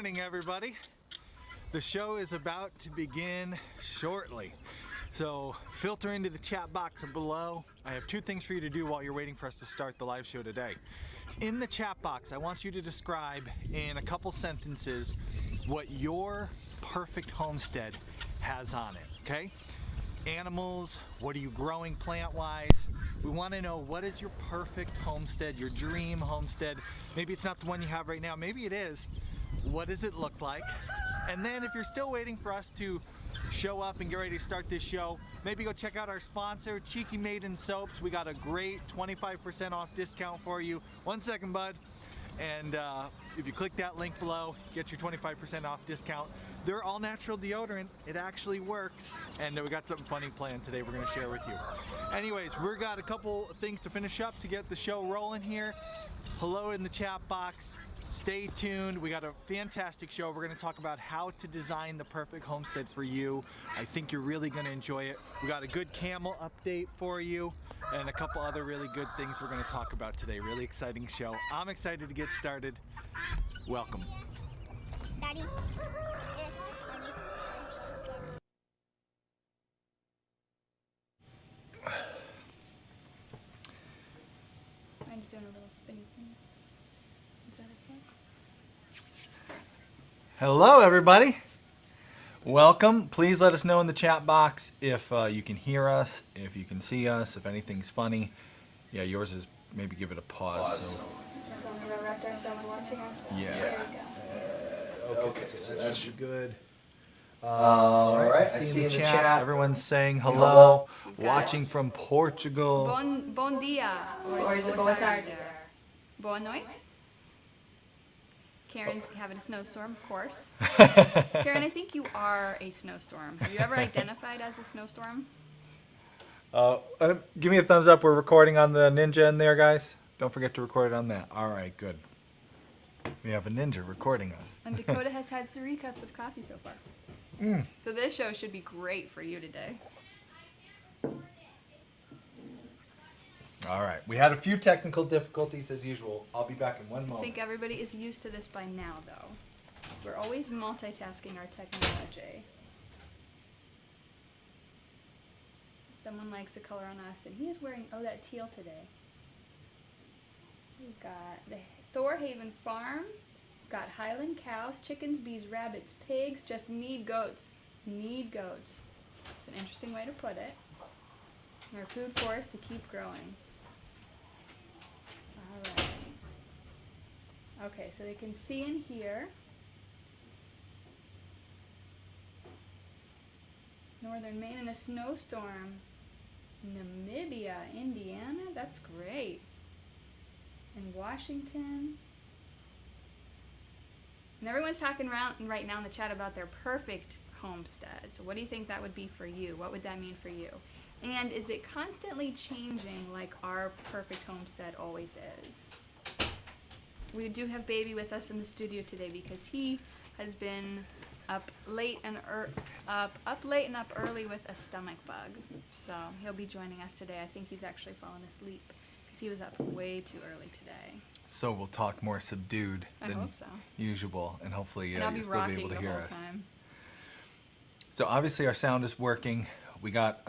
morning, everybody. The show is about to begin shortly. So filter into the chat box below. I have two things for you to do while you're waiting for us to start the live show today. In the chat box, I want you to describe in a couple sentences what your perfect homestead has on it, okay? Animals, what are you growing plant-wise? We want to know what is your perfect homestead, your dream homestead. Maybe it's not the one you have right now, maybe it is. What does it look like? And then if you're still waiting for us to show up and get ready to start this show, maybe go check out our sponsor, Cheeky Maiden Soaps. We got a great 25% off discount for you. 1 second, bud. And if you click that link below, get your 25% off discount. They're all natural deodorant. It actually works. And we got something funny planned today we're gonna share with you. Anyways, we've got a couple things to finish up to get the show rolling here. Hello in the chat box. Stay tuned. We got a fantastic show. We're going to talk about how to design the perfect homestead for you. I think you're really going to enjoy it. We got a good camel update for you and a couple other really good things we're going to talk about today. Really exciting show. I'm excited to get started. Welcome. Daddy. I'm just doing a little spinny thing. Is that okay? Hello, everybody. Welcome. Please let us know in the chat box if you can hear us, if you can see us, if anything's funny. Yeah, yours is maybe give it a pause. So. Yeah. Okay, so that should be good. All right, I see in the chat. Everyone's saying hello. Watching from Portugal. Bon dia. Or is it boa tarde? Boa noite. Karen's having a snowstorm, of course. Karen, I think you are a snowstorm. Have you ever identified as a snowstorm? Give me a thumbs up. We're recording on the Ninja in there, guys. Don't forget to record it on that. All right, good. We have a Ninja recording us. And Dakota has had 3 cups of coffee so far. So this show should be great for you today. All right. We had a few technical difficulties as usual. I'll be back in one I moment. think everybody is used to this by now, though. We're always multitasking our technology. Someone likes the color on us, and he is wearing, that teal today. We've got the Thorhaven Farm. We've got Highland cows, chickens, bees, rabbits, pigs, just need goats. Need goats. It's an interesting way to put it. And our food forest to keep growing. Alright. Okay, so they can see and hear. Northern Maine in a snowstorm. Namibia, Indiana, that's great. And Washington. And everyone's talking around right now in the chat about their perfect homestead. So what do you think that would be for you? What would that mean for you? And is it constantly changing like our perfect homestead always is? We do have Baby with us in the studio today because he has been up late and up early with a stomach bug. So he'll be joining us today. I think he's actually fallen asleep because he was up way too early today. So we'll talk more subdued than usual, and hopefully you'll still be able to hear us. So obviously our sound is working. We got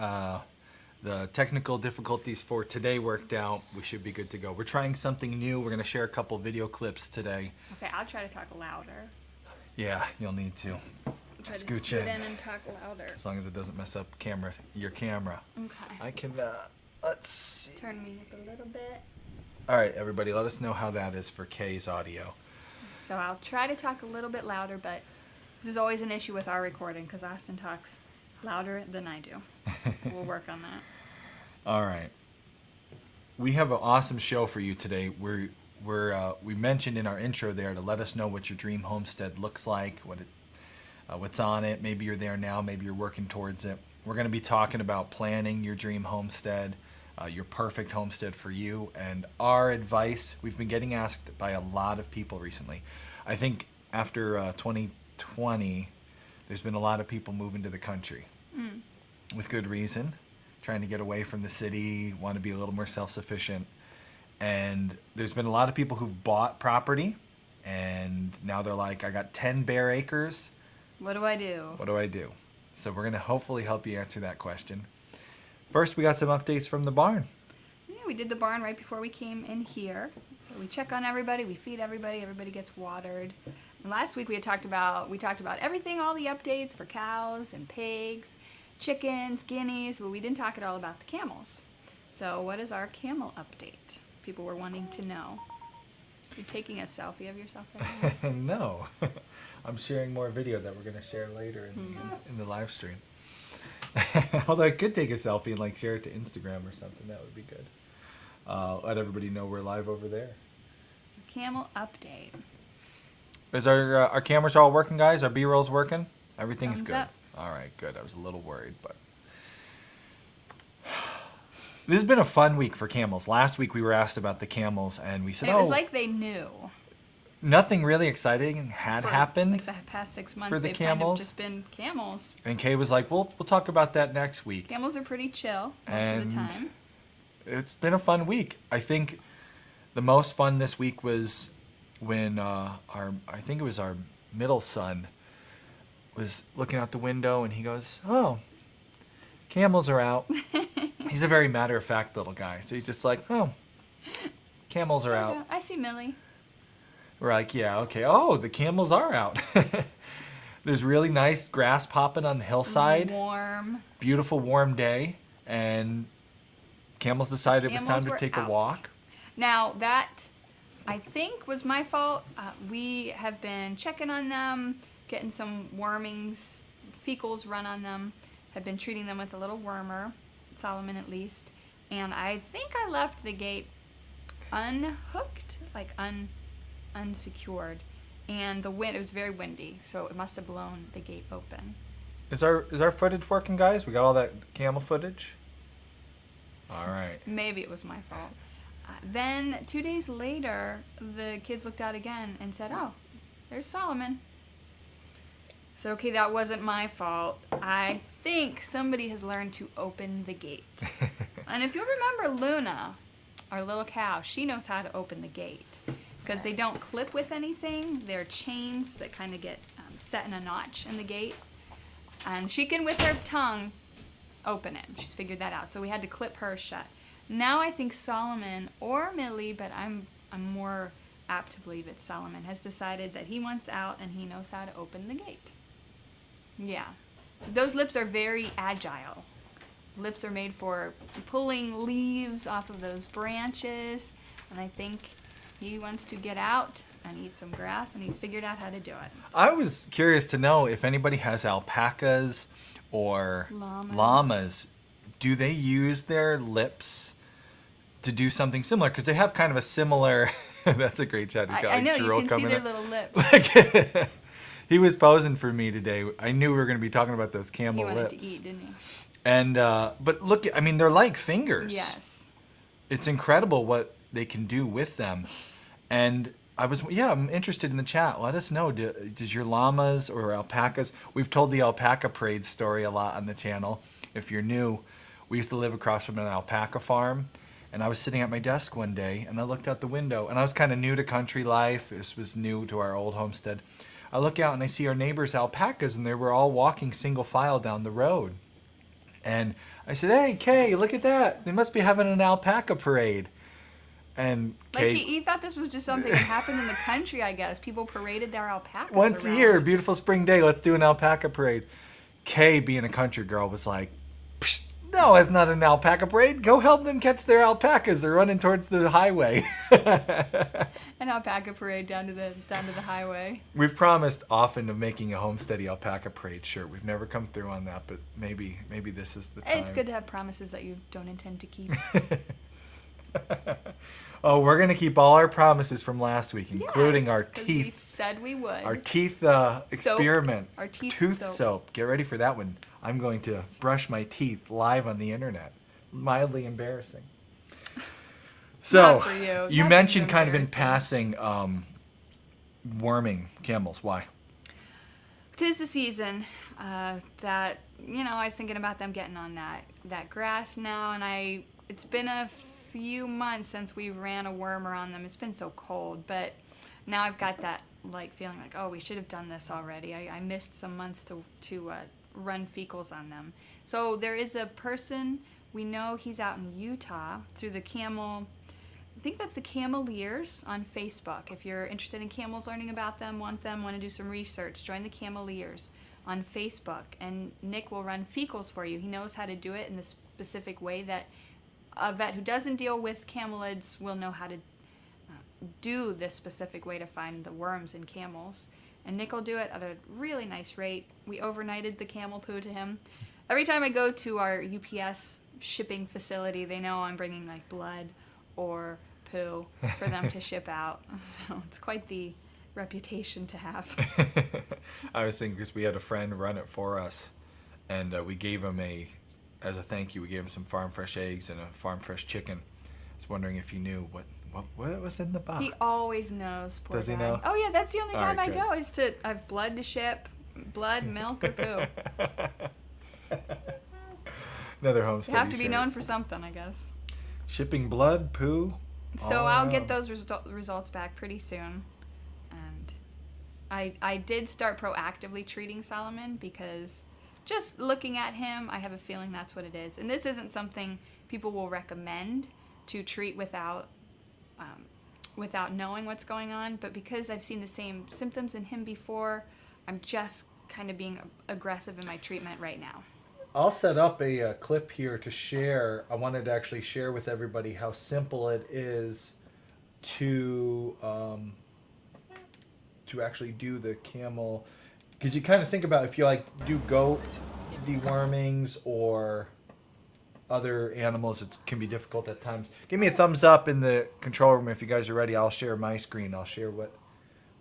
the technical difficulties for today worked out. We should be good to go. We're trying something new. We're going to share a couple video clips today. Okay, I'll try to talk louder. Yeah, you'll need to. Try to Scooch scoot in and talk louder. As long as it doesn't mess up your camera. Okay. I can, let's see. Turn me up a little bit. All right, everybody, let us know how that is for Kay's audio. So I'll try to talk a little bit louder, but this is always an issue with our recording because Austin talks louder than I do. We'll work on that. All right. We have an awesome show for you today. We mentioned in our intro there to let us know what your dream homestead looks like, what's on it. Maybe you're there now, maybe you're working towards it. We're going to be talking about planning your dream homestead, your perfect homestead for you, and our advice. We've been getting asked by a lot of people recently. I think after 2020, there's been a lot of people moving to the country with good reason, trying to get away from the city, want to be a little more self-sufficient. And there's been a lot of people who've bought property And now they're like, I got 10 bare acres. What do I do? What do I do? So we're going to hopefully help you answer that question. First, we got some updates from the barn. Yeah, we did the barn right before we came in here. So we check on everybody, we feed everybody, everybody gets watered. And last week we talked about everything, all the updates for cows and pigs, chickens, guineas, but we didn't talk at all about the camels. So what is our camel update? People were wanting to know. You're taking a selfie of yourself right now? No. I'm sharing more video that we're going to share later in the live stream. Although I could take a selfie and like share it to Instagram or something. That would be good. Let everybody know we're live over there. Camel update. Is our cameras all working, guys? Our B-roll's working? Everything's Thumbs good. up. All right, good. I was a little worried, but this has been a fun week for camels. Last week we were asked about the camels, and we said, And it was like they knew. Nothing really exciting had happened. Like the past 6 months, for the they've camels. kind of just been camels. And Kay was like, we'll talk about that next week. Camels are pretty chill most And of the time. It's been a fun week. I think the most fun this week was when I think it was our middle son was looking out the window and he goes, "Oh, camels are out." He's a very matter-of-fact little guy. So he's just like, "Oh, camels are out." I see Millie. We're like, "Yeah, okay. Oh, the camels are out." There's really nice grass popping on the hillside. It was warm. Beautiful warm day. And camels decided it was time to were take out. a walk. Now that I think was my fault. We have been checking on them, getting some wormings, fecals run on them. Have been treating them with a little wormer, Solomon at least. And I think I left the gate unhooked, like unsecured. And the wind, it was very windy, so it must have blown the gate open. Is our footage working, guys? We got all that camel footage? All right. Maybe it was my fault. Then 2 days later, the kids looked out again and said, "Oh, there's Solomon." So, okay, that wasn't my fault. I think somebody has learned to open the gate. And if you'll remember Luna, our little cow, she knows how to open the gate. Because they don't clip with anything. They're chains that kind of get set in a notch in the gate. And she can, with her tongue, open it. She's figured that out. So we had to clip her shut. Now I think Solomon or Millie, but I'm more apt to believe it's Solomon, has decided that he wants out and he knows how to open the gate. Yeah. Those lips are very agile. Lips are made for pulling leaves off of those branches. And I think he wants to get out and eat some grass, and he's figured out how to do it. I was curious to know if anybody has alpacas or llamas. Do they use their lips to do something similar? Because they have kind of a similar... That's a great chat. He's got I know, drool you can see coming their up. little lips. He was posing for me today. I knew we were going to be talking about those camel He wanted lips. to eat, didn't he? And but look, I mean, they're like fingers. Yes. It's incredible what they can do with them. And I'm interested in the chat. Let us know. Does your llamas or alpacas? We've told the alpaca parade story a lot on the channel. If you're new, we used to live across from an alpaca farm. And I was sitting at my desk one day, and I looked out the window. And I was kind of new to country life. This was new to our old homestead. I look out, and I see our neighbors' alpacas, and they were all walking single file down the road. And I said, "Hey, Kay, look at that. They must be having an alpaca parade." And Like Kay, he thought this was just something that happened in the country, I guess. People paraded their alpacas once a around. year, beautiful spring day, let's do an alpaca parade. Kay, being a country girl, was like, "Psh, no, it's not an alpaca parade. Go help them catch their alpacas. They're running towards the highway." An alpaca parade down to the highway. We've promised often of making a Homesteady alpaca parade shirt. We've never come through on that, but maybe this is the time. It's good to have promises that you don't intend to keep. Oh, we're going to keep all our promises from last week, including Yes, our 'cause teeth. We said we would. Our teeth experiment. Our teeth Tooth soap. soap. Get ready for that one. I'm going to brush my teeth live on the internet. Mildly embarrassing. So, Not for you. you Nothing mentioned kind of in embarrassing. passing worming camels. Why? 'Tis the season that, I was thinking about them getting on that grass now, and it's been a few months since we ran a wormer on them. It's been so cold, but now I've got that like feeling like, oh, we should have done this already. I missed some months to run fecals on them. So there is a person, we know he's out in Utah through the Camel, I think that's the Cameliers on Facebook. If you're interested in camels, learning about them, want to do some research, join the Cameliers on Facebook, and Nick will run fecals for you. He knows how to do it in the specific way that a vet who doesn't deal with camelids will know how to do this specific way to find the worms in camels. And Nick will do it at a really nice rate. We overnighted the camel poo to him. Every time I go to our UPS shipping facility, they know I'm bringing like blood or poo for them to ship out. So it's quite the reputation to have. I was thinking because we had a friend run it for us, and we gave him as a thank you, we gave him some farm fresh eggs and a farm fresh chicken. I was wondering if he knew what was in the box. He always knows, poor Does guy. he know? Oh yeah, that's the only time right, I go is to I have blood to ship, blood, milk, or poo. Another homestead. You have to be known for something, I guess. Shipping blood, poo. So I'll get those results back pretty soon. And I did start proactively treating Solomon because just looking at him, I have a feeling that's what it is. And this isn't something people will recommend to treat without knowing what's going on. But because I've seen the same symptoms in him before, I'm just kind of being aggressive in my treatment right now. I'll set up a clip here to share. I wanted to actually share with everybody how simple it is to actually do the camel. Because you kind of think about if you like do goat dewormings or other animals, it can be difficult at times. Give me a thumbs up in the control room if you guys are ready. I'll share my screen. I'll share what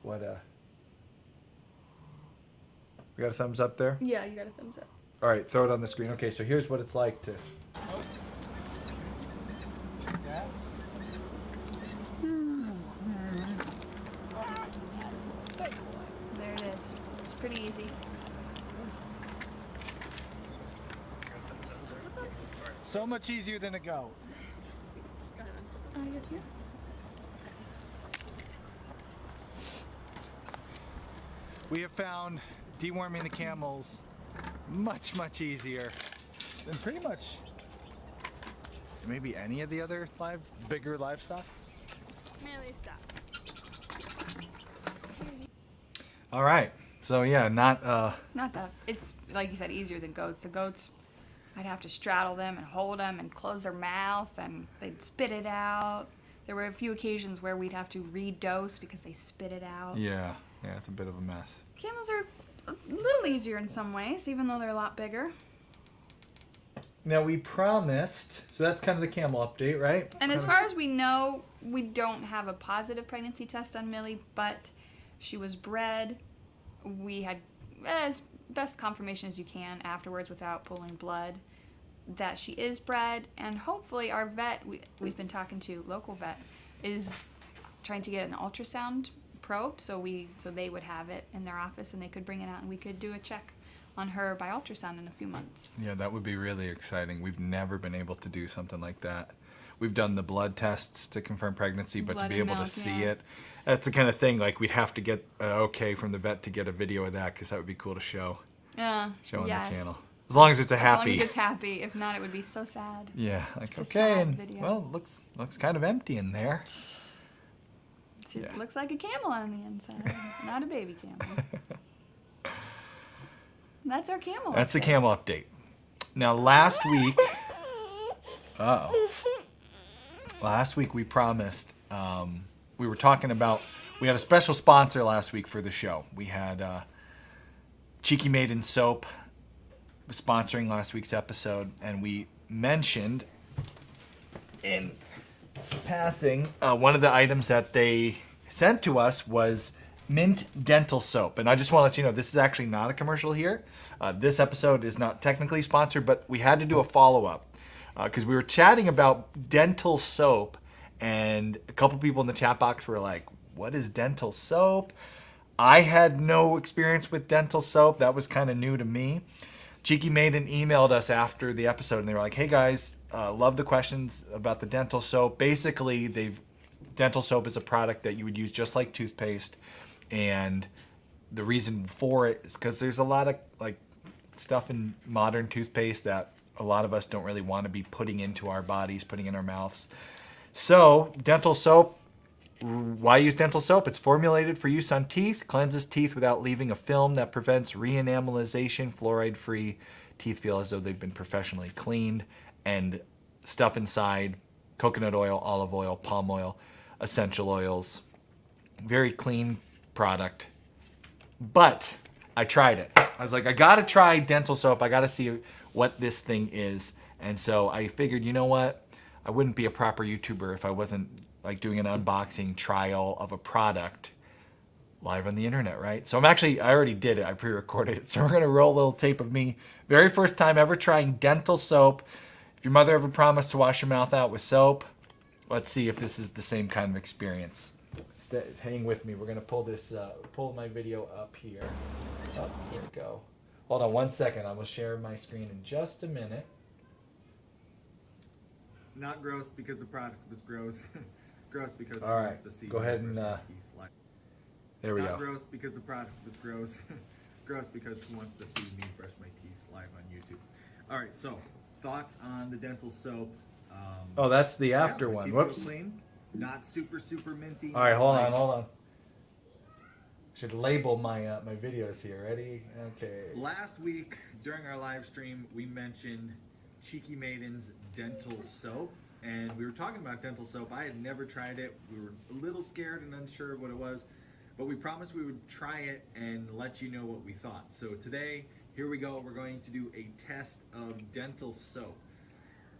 we got a thumbs up there? Yeah, you got a thumbs up. All right, throw it on the screen. Okay, so here's what it's like to... There it is. It's pretty easy. So much easier than a goat. You too? We have found deworming the camels much easier than pretty much maybe any of the other bigger livestock. All right, so yeah, not that. It's like you said, easier than goats. The goats, I'd have to straddle them and hold them and close their mouth and they'd spit it out. There were a few occasions where we'd have to redose because they spit it out. Yeah, it's a bit of a mess. Camels are a little easier in some ways, even though they're a lot bigger. Now we promised, so that's kind of the camel update, right? And as far as we know, we don't have a positive pregnancy test on Millie, but she was bred. We had as best confirmation as you can afterwards without pulling blood that she is bred, and hopefully our vet, we've been talking to, local vet, is trying to get an ultrasound probe so they would have it in their office and they could bring it out and we could do a check on her by ultrasound in a few months. Yeah, that would be really exciting. We've never been able to do something like that. We've done the blood tests to confirm pregnancy, but to be able to see it, that's the kind of thing like we'd have to get okay from the vet to get a video of that because that would be cool to show on the channel. As long as it's happy. As long as it's happy. If not, it would be so sad. Yeah, like Such a okay, sad and video. well, looks kind of empty in there. It looks like a camel on the inside, not a baby camel. That's our camel. That's the camel update. Now last week, last week we promised, we were talking about, we had a special sponsor last week for the show. We had Cheeky Maiden Soap sponsoring last week's episode, and we mentioned in passing, one of the items that they sent to us was mint dental soap. And I just want to let you know, this is actually not a commercial here. This episode is not technically sponsored, but we had to do a follow-up because we were chatting about dental soap, and a couple people in the chat box were like, what is dental soap? I had no experience with dental soap. That was kind of new to me. Cheeky Maiden emailed us after the episode, and they were like, hey guys, love the questions about the dental soap. Basically, dental soap is a product that you would use just like toothpaste, and the reason for it is because there's a lot of like stuff in modern toothpaste that a lot of us don't really want to be putting into our bodies, putting in our mouths. So dental soap, why use dental soap? It's formulated for use on teeth, cleanses teeth without leaving a film that prevents re-enamelization, fluoride-free. Teeth feel as though they've been professionally cleaned, and stuff inside, coconut oil, olive oil, palm oil, essential oils. Very clean product. But I tried it. I was like, I gotta try dental soap. I gotta see what this thing is. And so I figured, you know what? I wouldn't be a proper YouTuber if I wasn't like doing an unboxing trial of a product live on the internet, right? So I already did it. I pre-recorded it. So we're gonna roll a little tape of me. Very first time ever trying dental soap. If your mother ever promised to wash your mouth out with soap, let's see if this is the same kind of experience. Hang with me. We're gonna pull my video up here. Oh, here we go. Hold on 1 second. I will share my screen in just a minute. Not gross because the product was gross. Gross because all right. Go ahead and there we Not go. gross because the product was gross. Gross because who wants to see me brush my teeth live on YouTube? All right. So thoughts on the dental soap? Oh, that's the after my one. teeth feel Whoops. clean. Not super minty. All right, hold on. Should label my my videos here. Ready? Okay. Last week during our live stream, we mentioned Cheeky Maiden's dental soap, and we were talking about dental soap. I had never tried it. We were a little scared and unsure of what it was, but we promised we would try it and let you know what we thought. So today, here we go. We're going to do a test of dental soap.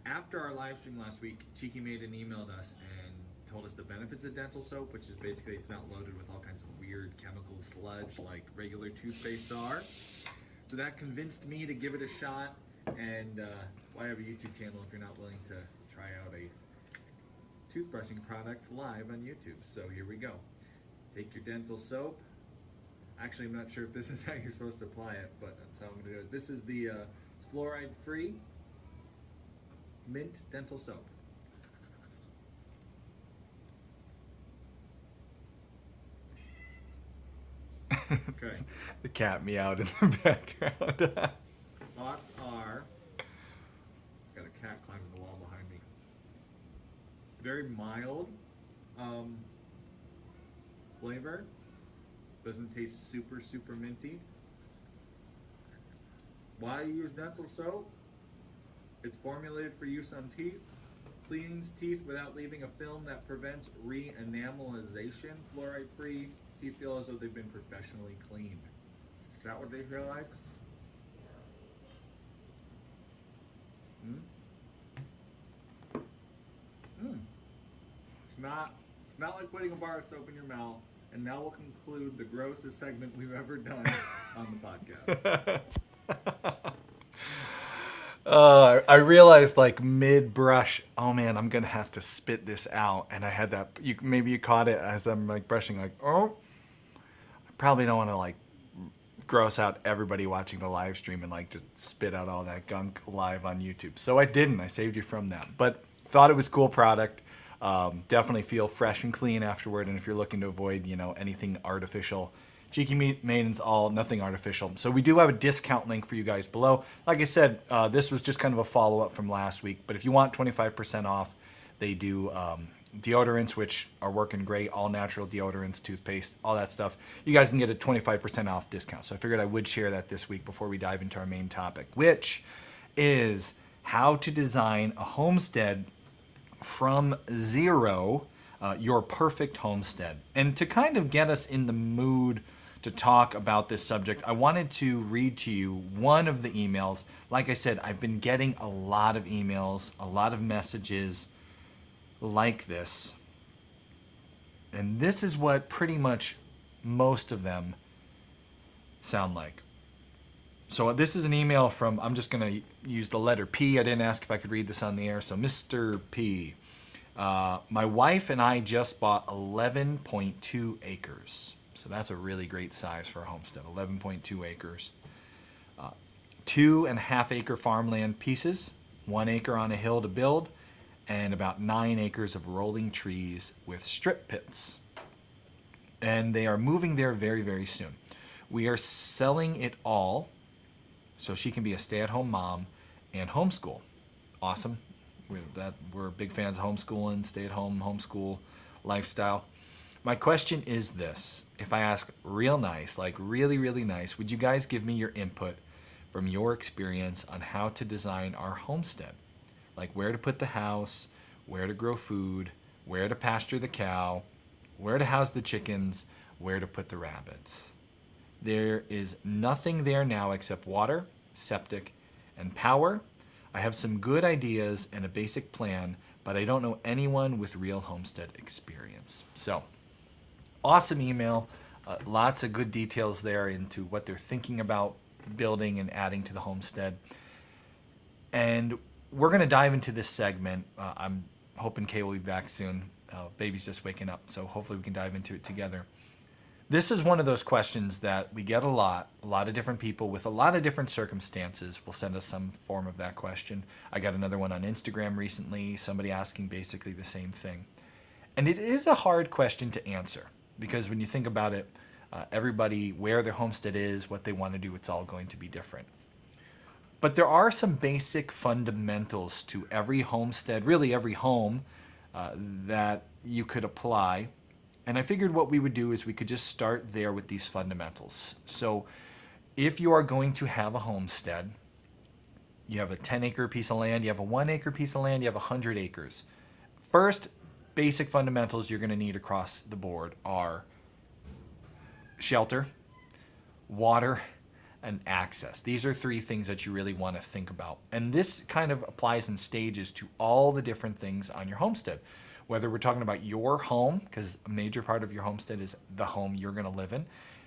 After our live stream last week, Cheeky Maiden emailed us and told us the benefits of dental soap, which is basically it's not loaded with all kinds of weird chemical sludge like regular toothpaste are. So that convinced me to give it a shot. And why have a YouTube channel if you're not willing to try out a toothbrushing product live on YouTube? So here we go. Take your dental soap. Actually, I'm not sure if this is how you're supposed to apply it, but that's how I'm going to do it. This is the fluoride-free mint dental soap. Okay. The cat meowed in the background. Thoughts are, got a cat climbing the wall behind me. Very mild flavor. Doesn't taste super minty. Why use dental soap? It's formulated for use on teeth. Cleans teeth without leaving a film that prevents re-enamelization. Fluoride-free. Teeth feel as though they've been professionally cleaned. Is that what they feel like? It's not like putting a bar of soap in your mouth. And now we'll conclude the grossest segment we've ever done on the podcast. I realized like mid-brush, oh man, I'm gonna have to spit this out. And I had that, maybe you caught it as I'm like brushing, like, oh, I probably don't want to like gross out everybody watching the live stream and like just spit out all that gunk live on YouTube. So I didn't, I saved you from that. But thought it was a cool product. Definitely feel fresh and clean afterward. And if you're looking to avoid, anything artificial, Cheeky Maiden's all nothing artificial. So we do have a discount link for you guys below. Like I said, this was just kind of a follow-up from last week. But if you want 25% off, they do deodorants, which are working great, all natural deodorants, toothpaste, all that stuff. You guys can get a 25% off discount. So I figured I would share that this week before we dive into our main topic, which is how to design a homestead from zero, your perfect homestead. And to kind of get us in the mood to talk about this subject, I wanted to read to you one of the emails. Like I said, I've been getting a lot of emails, a lot of messages like this. And this is what pretty much most of them sound like. So this is an email from, I'm just going to use the letter P. I didn't ask if I could read this on the air. So Mr. P. My wife and I just bought 11.2 acres. So that's a really great size for a homestead, 11.2 acres. 2.5 acre farmland pieces, 1 acre on a hill to build, and about 9 acres of rolling trees with strip pits. And they are moving there very, very soon. We are selling it all so she can be a stay-at-home mom and homeschool. Awesome. We're big fans of homeschooling, stay-at-home homeschool lifestyle. My question is this. If I ask real nice, like really, really nice, would you guys give me your input from your experience on how to design our homestead? Like where to put the house, where to grow food, where to pasture the cow, where to house the chickens, where to put the rabbits. There is nothing there now except water, septic, and power. I have some good ideas and a basic plan, but I don't know anyone with real homestead experience. So, awesome email. Lots of good details there into what they're thinking about building and adding to the homestead. And we're going to dive into this segment. I'm hoping Kay will be back soon. Baby's just waking up, so hopefully we can dive into it together. This is one of those questions that we get a lot. A lot of different people with a lot of different circumstances will send us some form of that question. I got another one on Instagram recently, somebody asking basically the same thing. And it is a hard question to answer because when you think about it, everybody, where their homestead is, what they want to do, it's all going to be different. But there are some basic fundamentals to every homestead, really every home, that you could apply. And I figured what we would do is we could just start there with these fundamentals. So if you are going to have a homestead, you have a 10-acre piece of land, you have a 1-acre piece of land, you have 100 acres. First, basic fundamentals you're going to need across the board are shelter, water, and access. These are 3 things that you really want to think about. And this kind of applies in stages to all the different things on your homestead. Whether we're talking about your home, because a major part of your homestead is the home you're going to live in.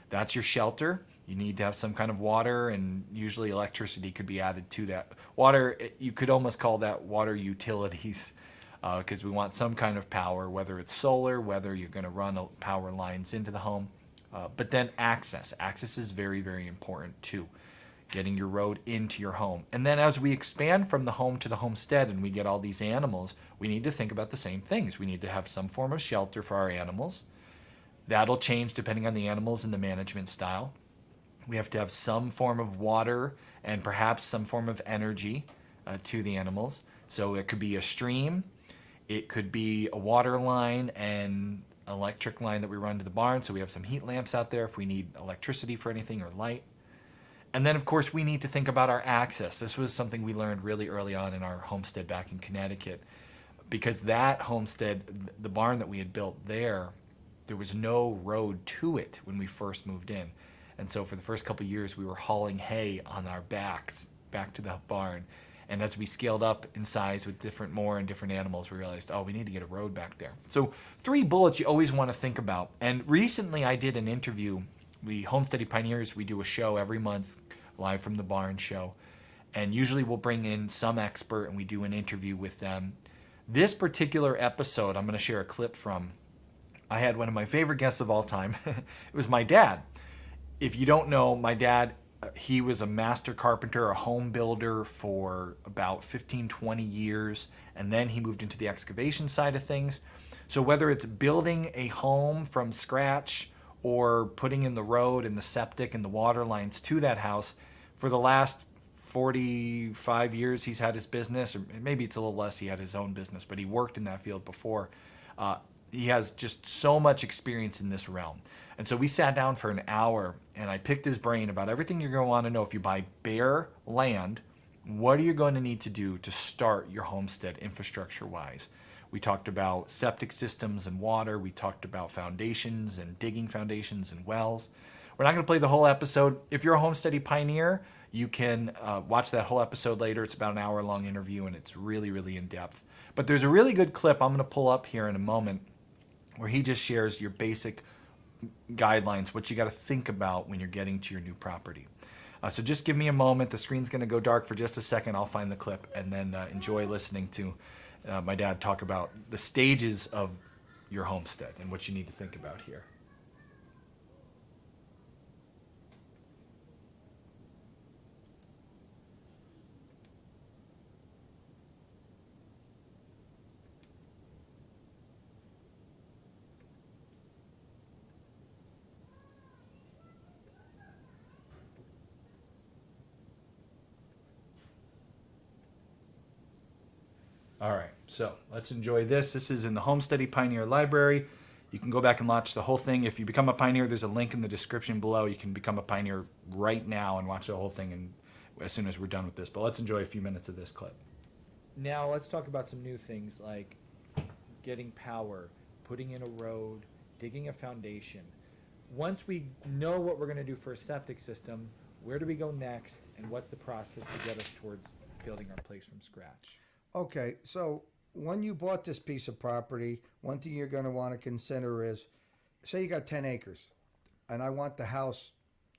That's your shelter. You need to have some kind of water, and usually electricity could be added to that. Water, you could almost call that water utilities, because we want some kind of power, whether it's solar, whether you're going to run power lines into the home. But then access. Access is very, very important too. Getting your road into your home. And then as we expand from the home to the homestead and we get all these animals, we need to think about the same things. We need to have some form of shelter for our animals. That'll change depending on the animals and the management style. We have to have some form of water and perhaps some form of energy to the animals. So it could be a stream, it could be a water line and electric line that we run to the barn. So we have some heat lamps out there if we need electricity for anything or light. And then, of course, we need to think about our access. This was something we learned really early on in our homestead back in Connecticut. Because that homestead, the barn that we had built there was no road to it when we first moved in. And so for the first couple of years, we were hauling hay on our backs back to the barn. And as we scaled up in size with different animals, we realized, we need to get a road back there. So 3 bullets you always want to think about. And recently I did an interview. We Homesteady Pioneers, we do a show every month, live from the barn show. And usually we'll bring in some expert and we do an interview with them. This particular episode, I'm going to share a clip from. I had one of my favorite guests of all time. It was my dad. If you don't know, my dad, he was a master carpenter, a home builder for about 15, 20 years. And then he moved into the excavation side of things. So whether it's building a home from scratch or putting in the road and the septic and the water lines to that house, for the last 45 years he's had his business, or maybe it's a little less, he had his own business, but he worked in that field before. He has just so much experience in this realm. And so we sat down for an hour and I picked his brain about everything you're going to want to know. If you buy bare land, what are you going to need to do to start your homestead infrastructure-wise? We talked about septic systems and water. We talked about foundations and digging foundations and wells. We're not going to play the whole episode. If you're a Homesteady Pioneer, you can watch that whole episode later. It's about an hour-long interview, and it's really, really in-depth. But there's a really good clip I'm going to pull up here in a moment where he just shares your basic guidelines, what you got to think about when you're getting to your new property. So just give me a moment. The screen's going to go dark for just a second. I'll find the clip and then enjoy listening to my dad talk about the stages of your homestead and what you need to think about here. All right, so let's enjoy this. This is in the Homesteady Pioneer Library. You can go back and watch the whole thing. If you become a pioneer, there's a link in the description below. You can become a pioneer right now and watch the whole thing and as soon as we're done with this. But let's enjoy a few minutes of this clip. Now let's talk about some new things like getting power, putting in a road, digging a foundation. Once we know what we're going to do for a septic system, where do we go next, and what's the process to get us towards building our place from scratch? Okay, so when you bought this piece of property, one thing you're going to want to consider is, say you got 10 acres, and I want the house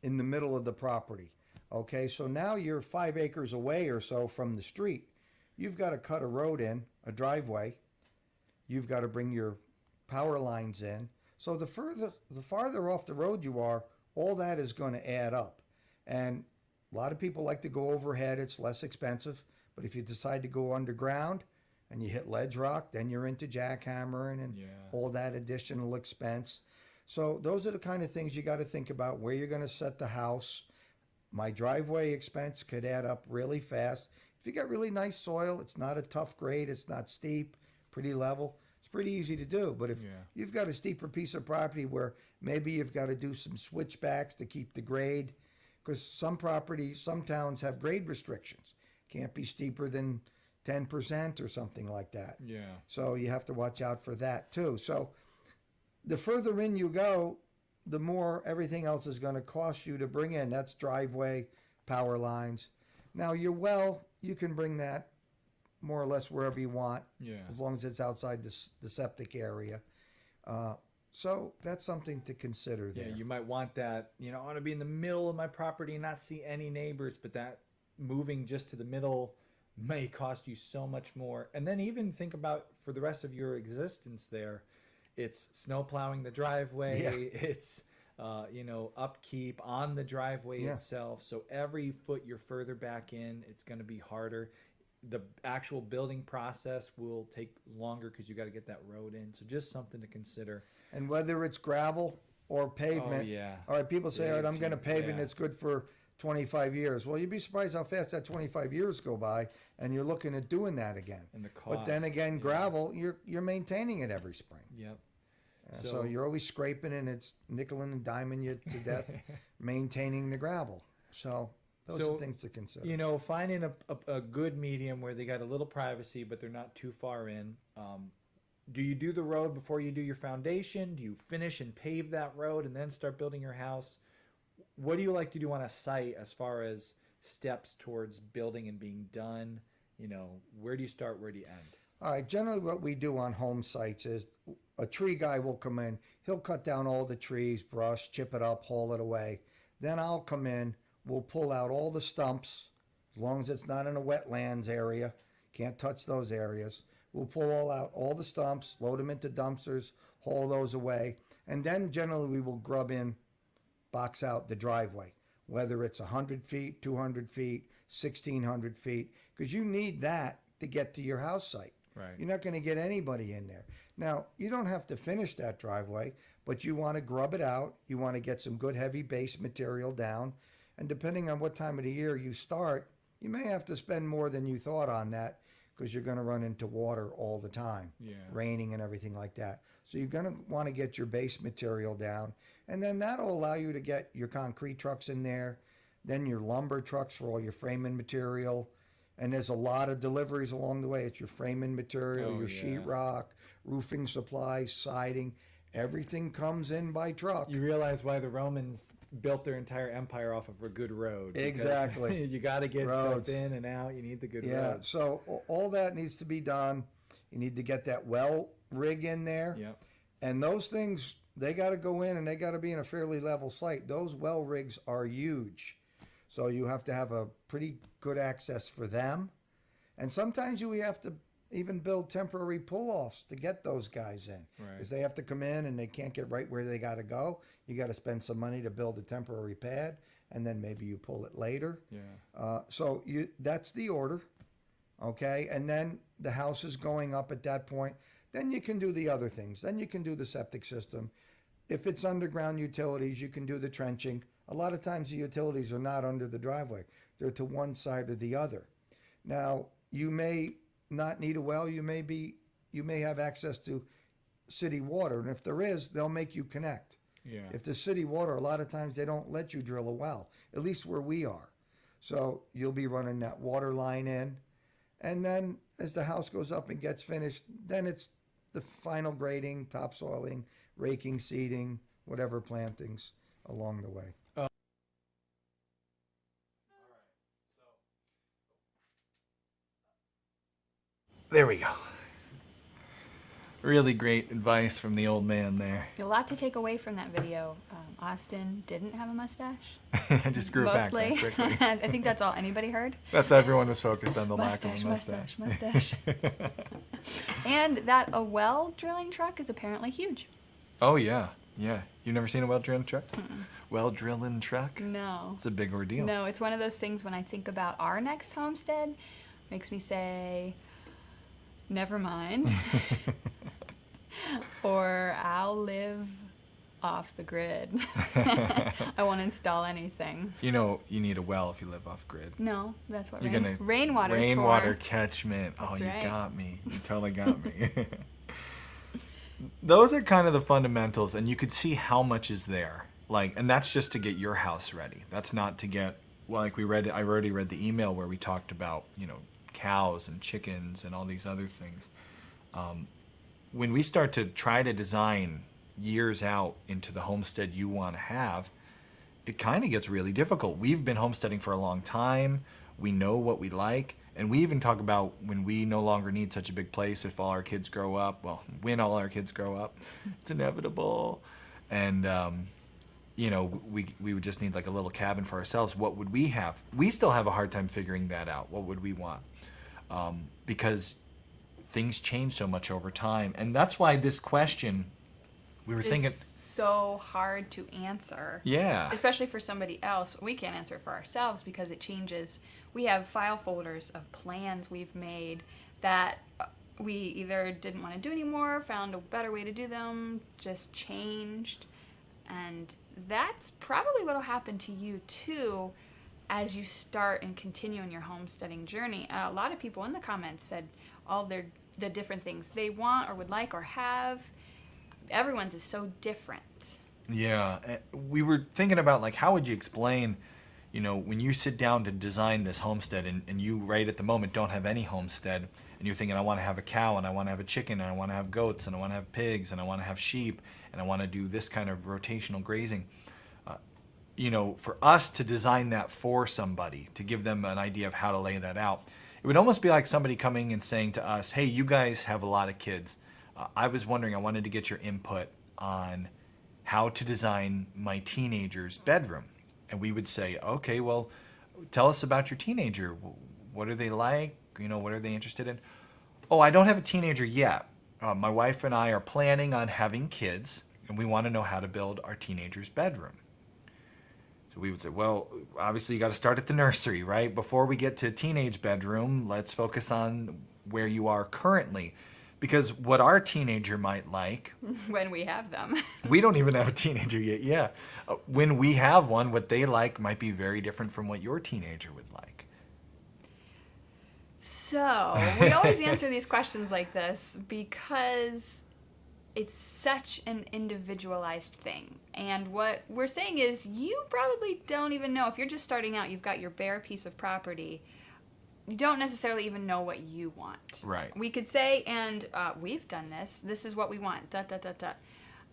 in the middle of the property. Okay, so now you're 5 acres away or so from the street. You've got to cut a road in, a driveway. You've got to bring your power lines in. So the farther off the road you are, all that is going to add up. And a lot of people like to go overhead. It's less expensive. But if you decide to go underground and you hit ledge rock, then you're into jackhammering and all that additional expense. So those are the kind of things you got to think about, where you're going to set the house. My driveway expense could add up really fast. If you got really nice soil, it's not a tough grade, it's not steep, pretty level, it's pretty easy to do. But if you've got a steeper piece of property where maybe you've got to do some switchbacks to keep the grade, because some properties, some towns have grade restrictions. Can't be steeper than 10% or something like that. Yeah. So you have to watch out for that too. So the further in you go, the more everything else is going to cost you to bring in. That's driveway, power lines. Now your well, you can bring that more or less wherever you want, as long as it's outside the septic area. So that's something to consider there. Yeah, you might want that, I want to be in the middle of my property and not see any neighbors, but that moving just to the middle may cost you so much more. And then even think about for the rest of your existence there, it's snow plowing the driveway, it's upkeep on the driveway itself. So every foot you're further back in, it's going to be harder. The actual building process will take longer because you got to get that road in. So just something to consider. And whether it's gravel or pavement. All right, people say, all right, I'm going to pave it and it's good for 25 years. Well, you'd be surprised how fast that 25 years go by, and you're looking at doing that again. And the cost. But then again, gravel, you're maintaining it every spring. Yep. So you're always scraping and it's nickel and diming you to death, maintaining the gravel. So those are things to consider. Finding a good medium where they got a little privacy, but they're not too far in. Do you do the road before you do your foundation? Do you finish and pave that road and then start building your house? What do you like to do on a site as far as steps towards building and being done? Where do you start? Where do you end? All right, generally what we do on home sites is a tree guy will come in. He'll cut down all the trees, brush, chip it up, haul it away. Then I'll come in. We'll pull out all the stumps, as long as it's not in a wetlands area. Can't touch those areas. We'll pull all the stumps, load them into dumpsters, haul those away. And then generally we will grub in, box out the driveway, whether it's 100 feet, 200 feet, 1,600 feet, because you need that to get to your house site. Right. You're not going to get anybody in there. Now, you don't have to finish that driveway, but you want to grub it out. You want to get some good heavy base material down. And depending on what time of the year you start, you may have to spend more than you thought on that because you're going to run into water all the time, raining and everything like that. So you're going to want to get your base material down. And then that'll allow you to get your concrete trucks in there, then your lumber trucks for all your framing material. And there's a lot of deliveries along the way. It's your framing material, your sheetrock, roofing supplies, siding. Everything comes in by truck. You realize why the Romans built their entire empire off of a good road. Exactly. You got to get roads. stuff in and out. You need the good roads. Yeah, so all that needs to be done. You need to get that well rig in there. Yep. And those things, they got to go in and they got to be in a fairly level site. Those well rigs are huge. So you have to have a pretty good access for them. And sometimes you have to even build temporary pull-offs to get those guys in. Because they have to come in and they can't get right where they got to go. You got to spend some money to build a temporary pad, and then maybe you pull it later. So that's the order, okay? And then the house is going up at that point. Then you can do the other things. Then you can do the septic system. If it's underground utilities, you can do the trenching. A lot of times the utilities are not under the driveway. They're to one side or the other. Now, you may not need a well, you may have access to city water, and if there is, they'll make you connect. Yeah. If the city water, a lot of times they don't let you drill a well, at least where we are. So you'll be running that water line in, and then as the house goes up and gets finished, then it's the final grading, topsoiling, raking, seeding, whatever plantings along the way. There we go. Really great advice from the old man there. A lot to take away from that video. Austin didn't have a mustache. I just grew it back Mostly. that quickly. I think that's all anybody heard. That's everyone was focused on the lack of a Mustache. mustache. And that a well drilling truck is apparently huge. Oh yeah, yeah. You've never seen a well drilling truck? Well drilling truck? No. It's a big ordeal. No, it's one of those things when I think about our next homestead, makes me say, never mind. Or I'll live off the grid. I won't install anything. You know, you need a well if you live off grid. No, that's what You're gonna rainwater is rainwater for. catchment. Oh, That's you right. got me. You totally got me. Those are kind of the fundamentals, and you could see how much is there. Like, and that's just to get your house ready. That's not to get, well, like I already read the email where we talked about, cows and chickens and all these other things. When we start to try to design years out into the homestead you want to have, it kind of gets really difficult. We've been homesteading for a long time. We know what we like. And we even talk about when we no longer need such a big place if all our kids grow up. Well, when all our kids grow up, it's inevitable. And, we would just need like a little cabin for ourselves. What would we have? We still have a hard time figuring that out. What would we want? Because things change so much over time. And that's why this question, we were thinking. It's so hard to answer. Yeah. Especially for somebody else. We can't answer it for ourselves because it changes. We have file folders of plans we've made that we either didn't want to do anymore, found a better way to do them, just changed. And that's probably what will happen to you too as you start and continue in your homesteading journey. A lot of people in the comments said all the different things they want or would like or have. Everyone's is so different. Yeah, we were thinking about like how would you explain, when you sit down to design this homestead and you right at the moment don't have any homestead and you're thinking I want to have a cow and I want to have a chicken and I want to have goats and I want to have pigs and I want to have sheep and I want to do this kind of rotational grazing. For us to design that for somebody, to give them an idea of how to lay that out, it would almost be like somebody coming and saying to us, hey, you guys have a lot of kids. I was wondering, I wanted to get your input on how to design my teenager's bedroom. And we would say, okay, well, tell us about your teenager. What are they like? What are they interested in? Oh, I don't have a teenager yet. My wife and I are planning on having kids, and we want to know how to build our teenager's bedroom. So we would say, well, obviously you got to start at the nursery, right? Before we get to teenage bedroom, let's focus on where you are currently. Because what our teenager might like... when we have them. We don't even have a teenager yet, yeah. When we have one, what they like might be very different from what your teenager would like. So, we always answer these questions like this because it's such an individualized thing. And what we're saying is you probably don't even know. If you're just starting out, you've got your bare piece of property, you don't necessarily even know what you want. Right. We could say, and we've done this is what we want,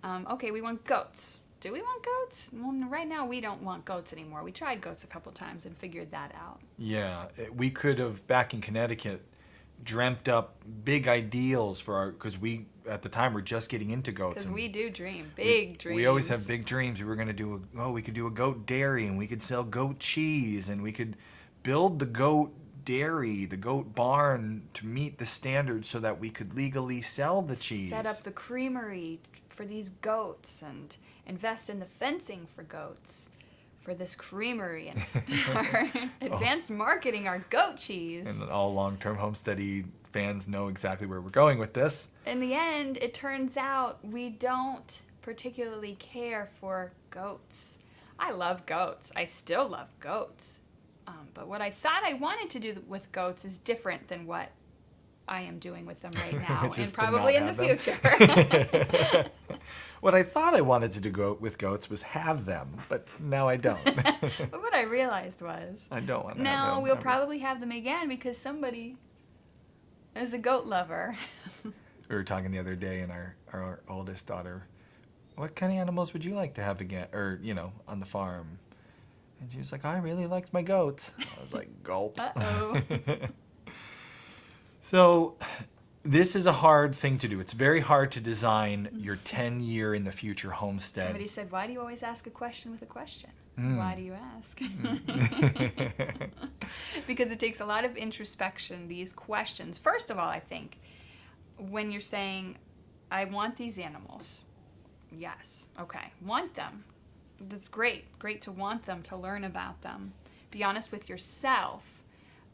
okay, we want goats. Do we want goats? Well, right now we don't want goats anymore. We tried goats a couple times and figured that out. Yeah, we could have, back in Connecticut, dreamt up big ideals for our, because we, at the time, were just getting into goats. Because we do dream, big dreams. We always have big dreams. We were going to do, we could do a goat dairy, and we could sell goat cheese, and we could build the goat dairy, the goat barn to meet the standards so that we could legally sell the cheese. Set up the creamery for these goats and invest in the fencing for goats for this creamery and start advanced marketing our goat cheese. And all long-term Homesteady fans know exactly where we're going with this. In the end, it turns out we don't particularly care for goats. I love goats. I still love goats. But what I thought I wanted to do with goats is different than what I am doing with them right now Which is and to not probably in the have them. future. What I thought I wanted to do with goats was have them, but now I don't. But what I realized was, I don't want to have now them. we'll ever. probably have them again because somebody is a goat lover. We were talking the other day, and our oldest daughter, what kind of animals would you like to have again, or on the farm? And she was like, I really liked my goats. I was like, gulp. Uh-oh. So this is a hard thing to do. It's very hard to design your 10-year in the future homestead. Somebody said, why do you always ask a question with a question? Mm. Why do you ask? Because it takes a lot of introspection, these questions. First of all, I think, when you're saying, I want these animals. Yes. Okay. Want them. That's great. Great to want them, to learn about them. Be honest with yourself.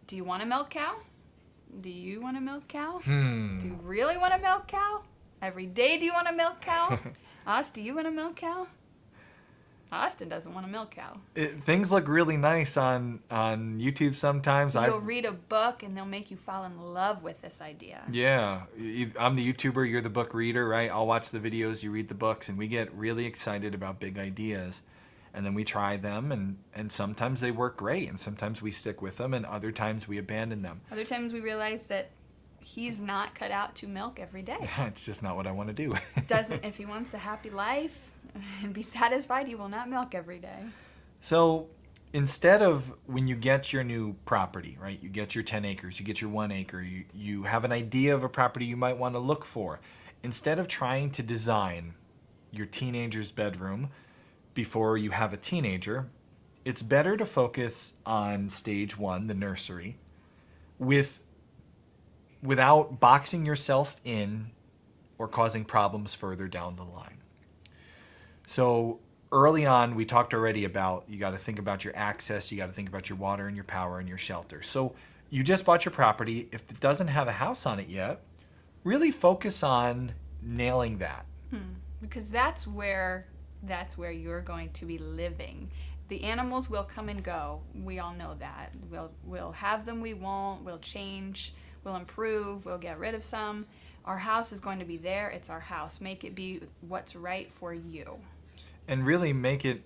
Do you want a milk cow? Do you want a milk cow? Do you really want a milk cow? Every day do you want a milk cow? Aust, do you want a milk cow? Austin doesn't want a milk cow. Things look really nice on YouTube sometimes. You'll read a book and they'll make you fall in love with this idea. Yeah, I'm the YouTuber, you're the book reader, right? I'll watch the videos, you read the books, and we get really excited about big ideas. And then we try them, and sometimes they work great, and sometimes we stick with them, and other times we abandon them. Other times we realize that he's not cut out to milk every day. It's just not what I want to do. If he wants a happy life and be satisfied, he will not milk every day. So instead of when you get your new property, right, you get your 10 acres, you get your 1 acre, you have an idea of a property you might want to look for. Instead of trying to design your teenager's bedroom before you have a teenager, it's better to focus on stage 1, the nursery, without boxing yourself in or causing problems further down the line. So early on, we talked already about you got to think about your access, you got to think about your water and your power and your shelter. So you just bought your property. If it doesn't have a house on it yet, really focus on nailing that. Because that's where you're going to be living. The animals will come and go. We all know that. We'll have them, we won't. We'll change, we'll improve, we'll get rid of some. Our house is going to be there. It's our house. Make it be what's right for you. And really make it,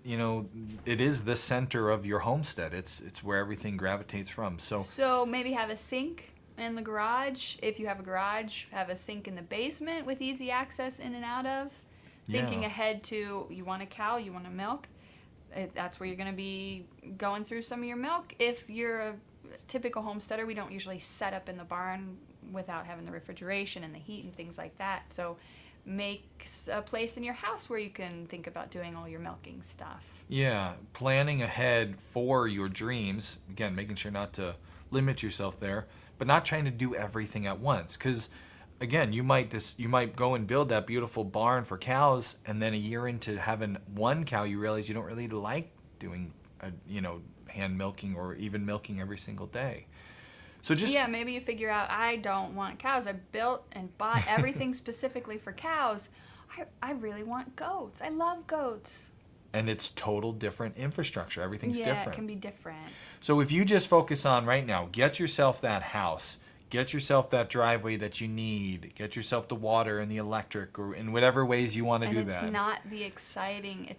it is the center of your homestead. It's where everything gravitates from. So maybe have a sink in the garage. If you have a garage, have a sink in the basement with easy access in and out of. Thinking ahead to, you want a cow, you want to milk. That's where you're going to be going through some of your milk. If you're a typical homesteader, we don't usually set up in the barn without having the refrigeration and the heat and things like that. So make a place in your house where you can think about doing all your milking stuff. Yeah, planning ahead for your dreams. Again, making sure not to limit yourself there, but not trying to do everything at once. Because again, you might go and build that beautiful barn for cows, and then a year into having 1 cow, you realize you don't really like doing, hand milking or even milking every single day. So maybe you figure out, I don't want cows. I built and bought everything specifically for cows. I really want goats. I love goats. And it's total different infrastructure. Everything's different. Yeah, it can be different. So if you just focus on right now, get yourself that house, get yourself that driveway that you need, get yourself the water and the electric, or in whatever ways you want to do that. And it's not the exciting.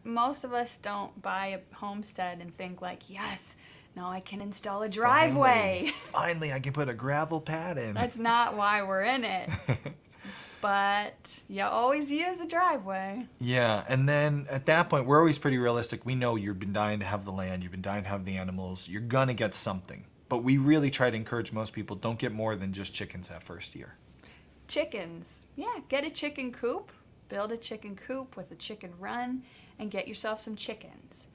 Most of us don't buy a homestead and think like, yes, now I can install a driveway. Finally, I can put a gravel pad in. That's not why we're in it. But you always use a driveway. Yeah, and then at that point, we're always pretty realistic. We know you've been dying to have the land, you've been dying to have the animals. You're going to get something. But we really try to encourage most people, don't get more than just chickens that first year. Chickens. Yeah, get a chicken coop. Build a chicken coop with a chicken run and get yourself some chickens.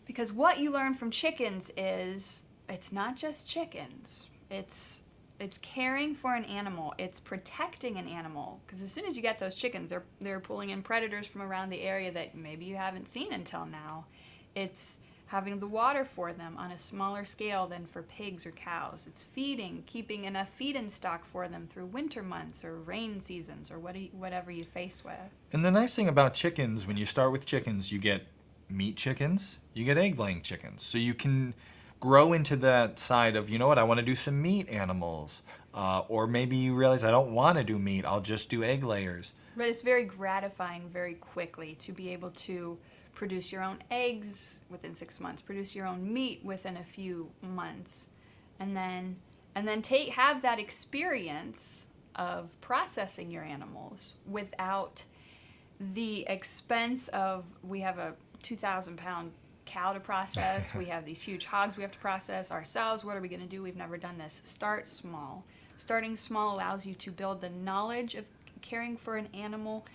Because what you learn from chickens is it's not just chickens. It's caring for an animal. It's protecting an animal. Because as soon as you get those chickens, they're pulling in predators from around the area that maybe you haven't seen until now. It's having the water for them on a smaller scale than for pigs or cows. It's feeding, keeping enough feed in stock for them through winter months or rain seasons or whatever you face with. And the nice thing about chickens, when you start with chickens, you get meat chickens, you get egg-laying chickens. So you can grow into that side of, you know what, I want to do some meat animals. Or maybe you realize I don't want to do meat, I'll just do egg layers. But it's very gratifying very quickly to be able to produce your own eggs within 6 months, produce your own meat within a few months, and then have that experience of processing your animals without the expense of, we have a 2,000-pound cow to process, we have these huge hogs we have to process ourselves, what are we going to do? We've never done this. Start small. Starting small allows you to build the knowledge of caring for an animal,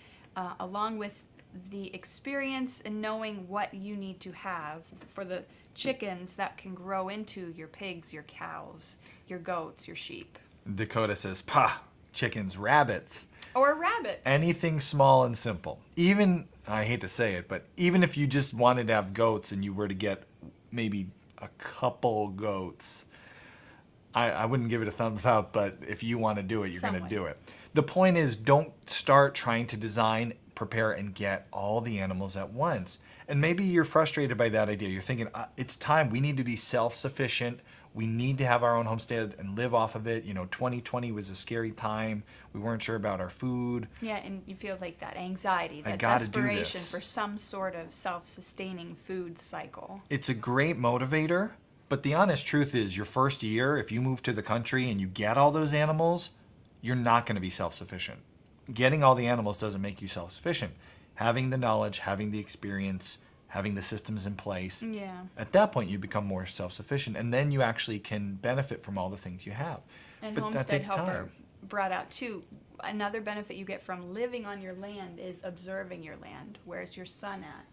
along with the experience and knowing what you need to have for the chickens that can grow into your pigs, your cows, your goats, your sheep. Dakota says, "Pah, chickens, rabbits." Or rabbits. Anything small and simple. Even, I hate to say it, but even if you just wanted to have goats and you were to get maybe a couple goats, I wouldn't give it a thumbs up, but if you want to do it, you're going to do it. The point is, don't start trying to design, prepare, and get all the animals at once. And maybe you're frustrated by that idea. You're thinking, it's time. We need to be self-sufficient. We need to have our own homestead and live off of it. 2020 was a scary time. We weren't sure about our food. Yeah, and you feel like that anxiety, that gotta do desperation this. for some sort of self-sustaining food cycle. It's a great motivator, but the honest truth is your first year, if you move to the country and you get all those animals, you're not going to be self-sufficient. Getting all the animals doesn't make you self-sufficient. Having the knowledge, having the experience, having the systems in place, at that point you become more self-sufficient, and then you actually can benefit from all the things you have. And but that Homestead takes Helper time. brought out too, another benefit you get from living on your land is observing your land. Where's your sun at?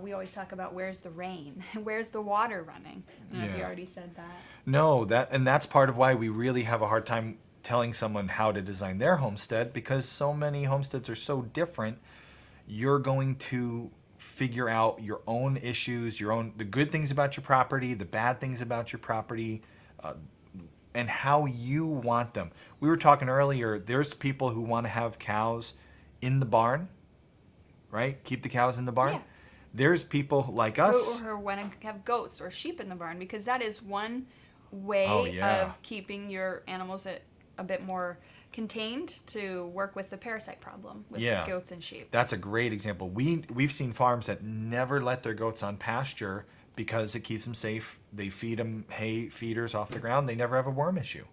We always talk about where's the rain, where's the water running. I don't know if you already said that. No, that's part of why we really have a hard time telling someone how to design their homestead, because so many homesteads are so different. You're going to figure out your own issues, the good things about your property, the bad things about your property, and how you want them. We were talking earlier, there's people who want to have cows in the barn, right? Keep the cows in the barn. Yeah. There's people like us. Or want to have goats or sheep in the barn, because that is one way of keeping your animals a bit more contained to work with the parasite problem with goats and sheep. That's a great example. We've seen farms that never let their goats on pasture because it keeps them safe. They feed them hay feeders off the ground. They never have a worm issue.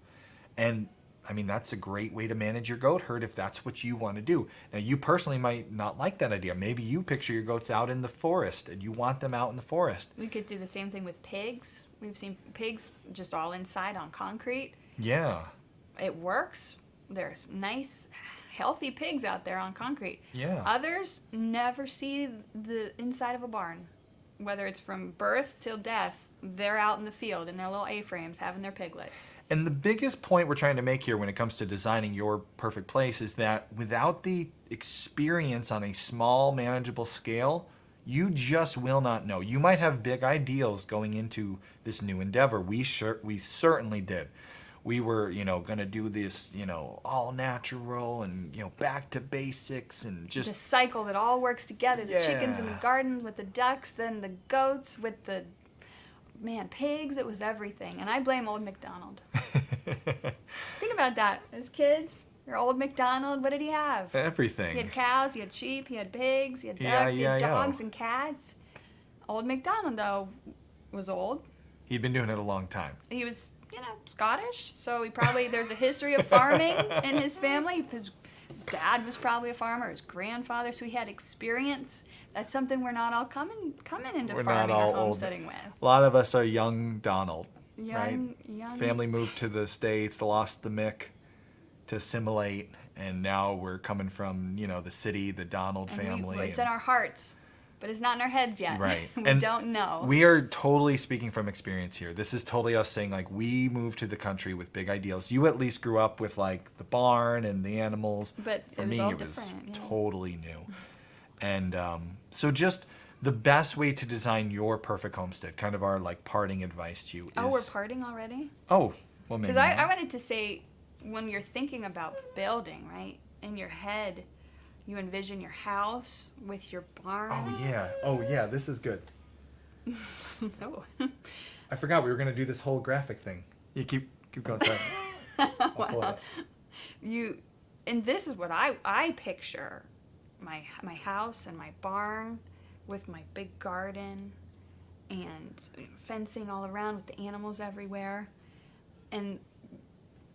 And I mean, that's a great way to manage your goat herd if that's what you want to do. Now, you personally might not like that idea. Maybe you picture your goats out in the forest and you want them out in the forest. We could do the same thing with pigs. We've seen pigs just all inside on concrete. Yeah. It works. There's nice, healthy pigs out there on concrete. Yeah. Others never see the inside of a barn. Whether it's from birth till death, they're out in the field in their little A-frames having their piglets. And the biggest point we're trying to make here when it comes to designing your perfect place is that without the experience on a small, manageable scale, you just will not know. You might have big ideals going into this new endeavor. We certainly did. We were, going to do this, all natural and, back to basics and just... The cycle that all works together. The chickens in the garden with the ducks, then the goats with the, pigs. It was everything. And I blame old MacDonald. Think about that. As kids, your old MacDonald, what did he have? Everything. He had cows, he had sheep, he had pigs, he had ducks, he had dogs and cats. Old MacDonald, though, was old. He'd been doing it a long time. He was... Scottish, so there's a history of farming in his family. His dad was probably a farmer, his grandfather, so he had experience. That's something we're not all coming into farming or homesteading with. A lot of us are young Donald, right? Young. Family moved to the States, lost the Mick to assimilate, and now we're coming from, the city, the Donald family. It's in our hearts. But it's not in our heads yet. Right. We don't know. We are totally speaking from experience here. This is totally us saying, we moved to the country with big ideals. You at least grew up with, the barn and the animals. But for me, it was totally new. And so just the best way to design your perfect homestead, kind of our, parting advice to you is... Oh, we're parting already? Oh, well, maybe Because I wanted to say, when you're thinking about building, right, in your head... You envision your house with your barn. Oh, yeah. This is good. No. I forgot we were gonna do this whole graphic thing. You keep going. Sorry. I'll pull it up. And this is what I picture my house and my barn with my big garden and fencing all around with the animals everywhere. And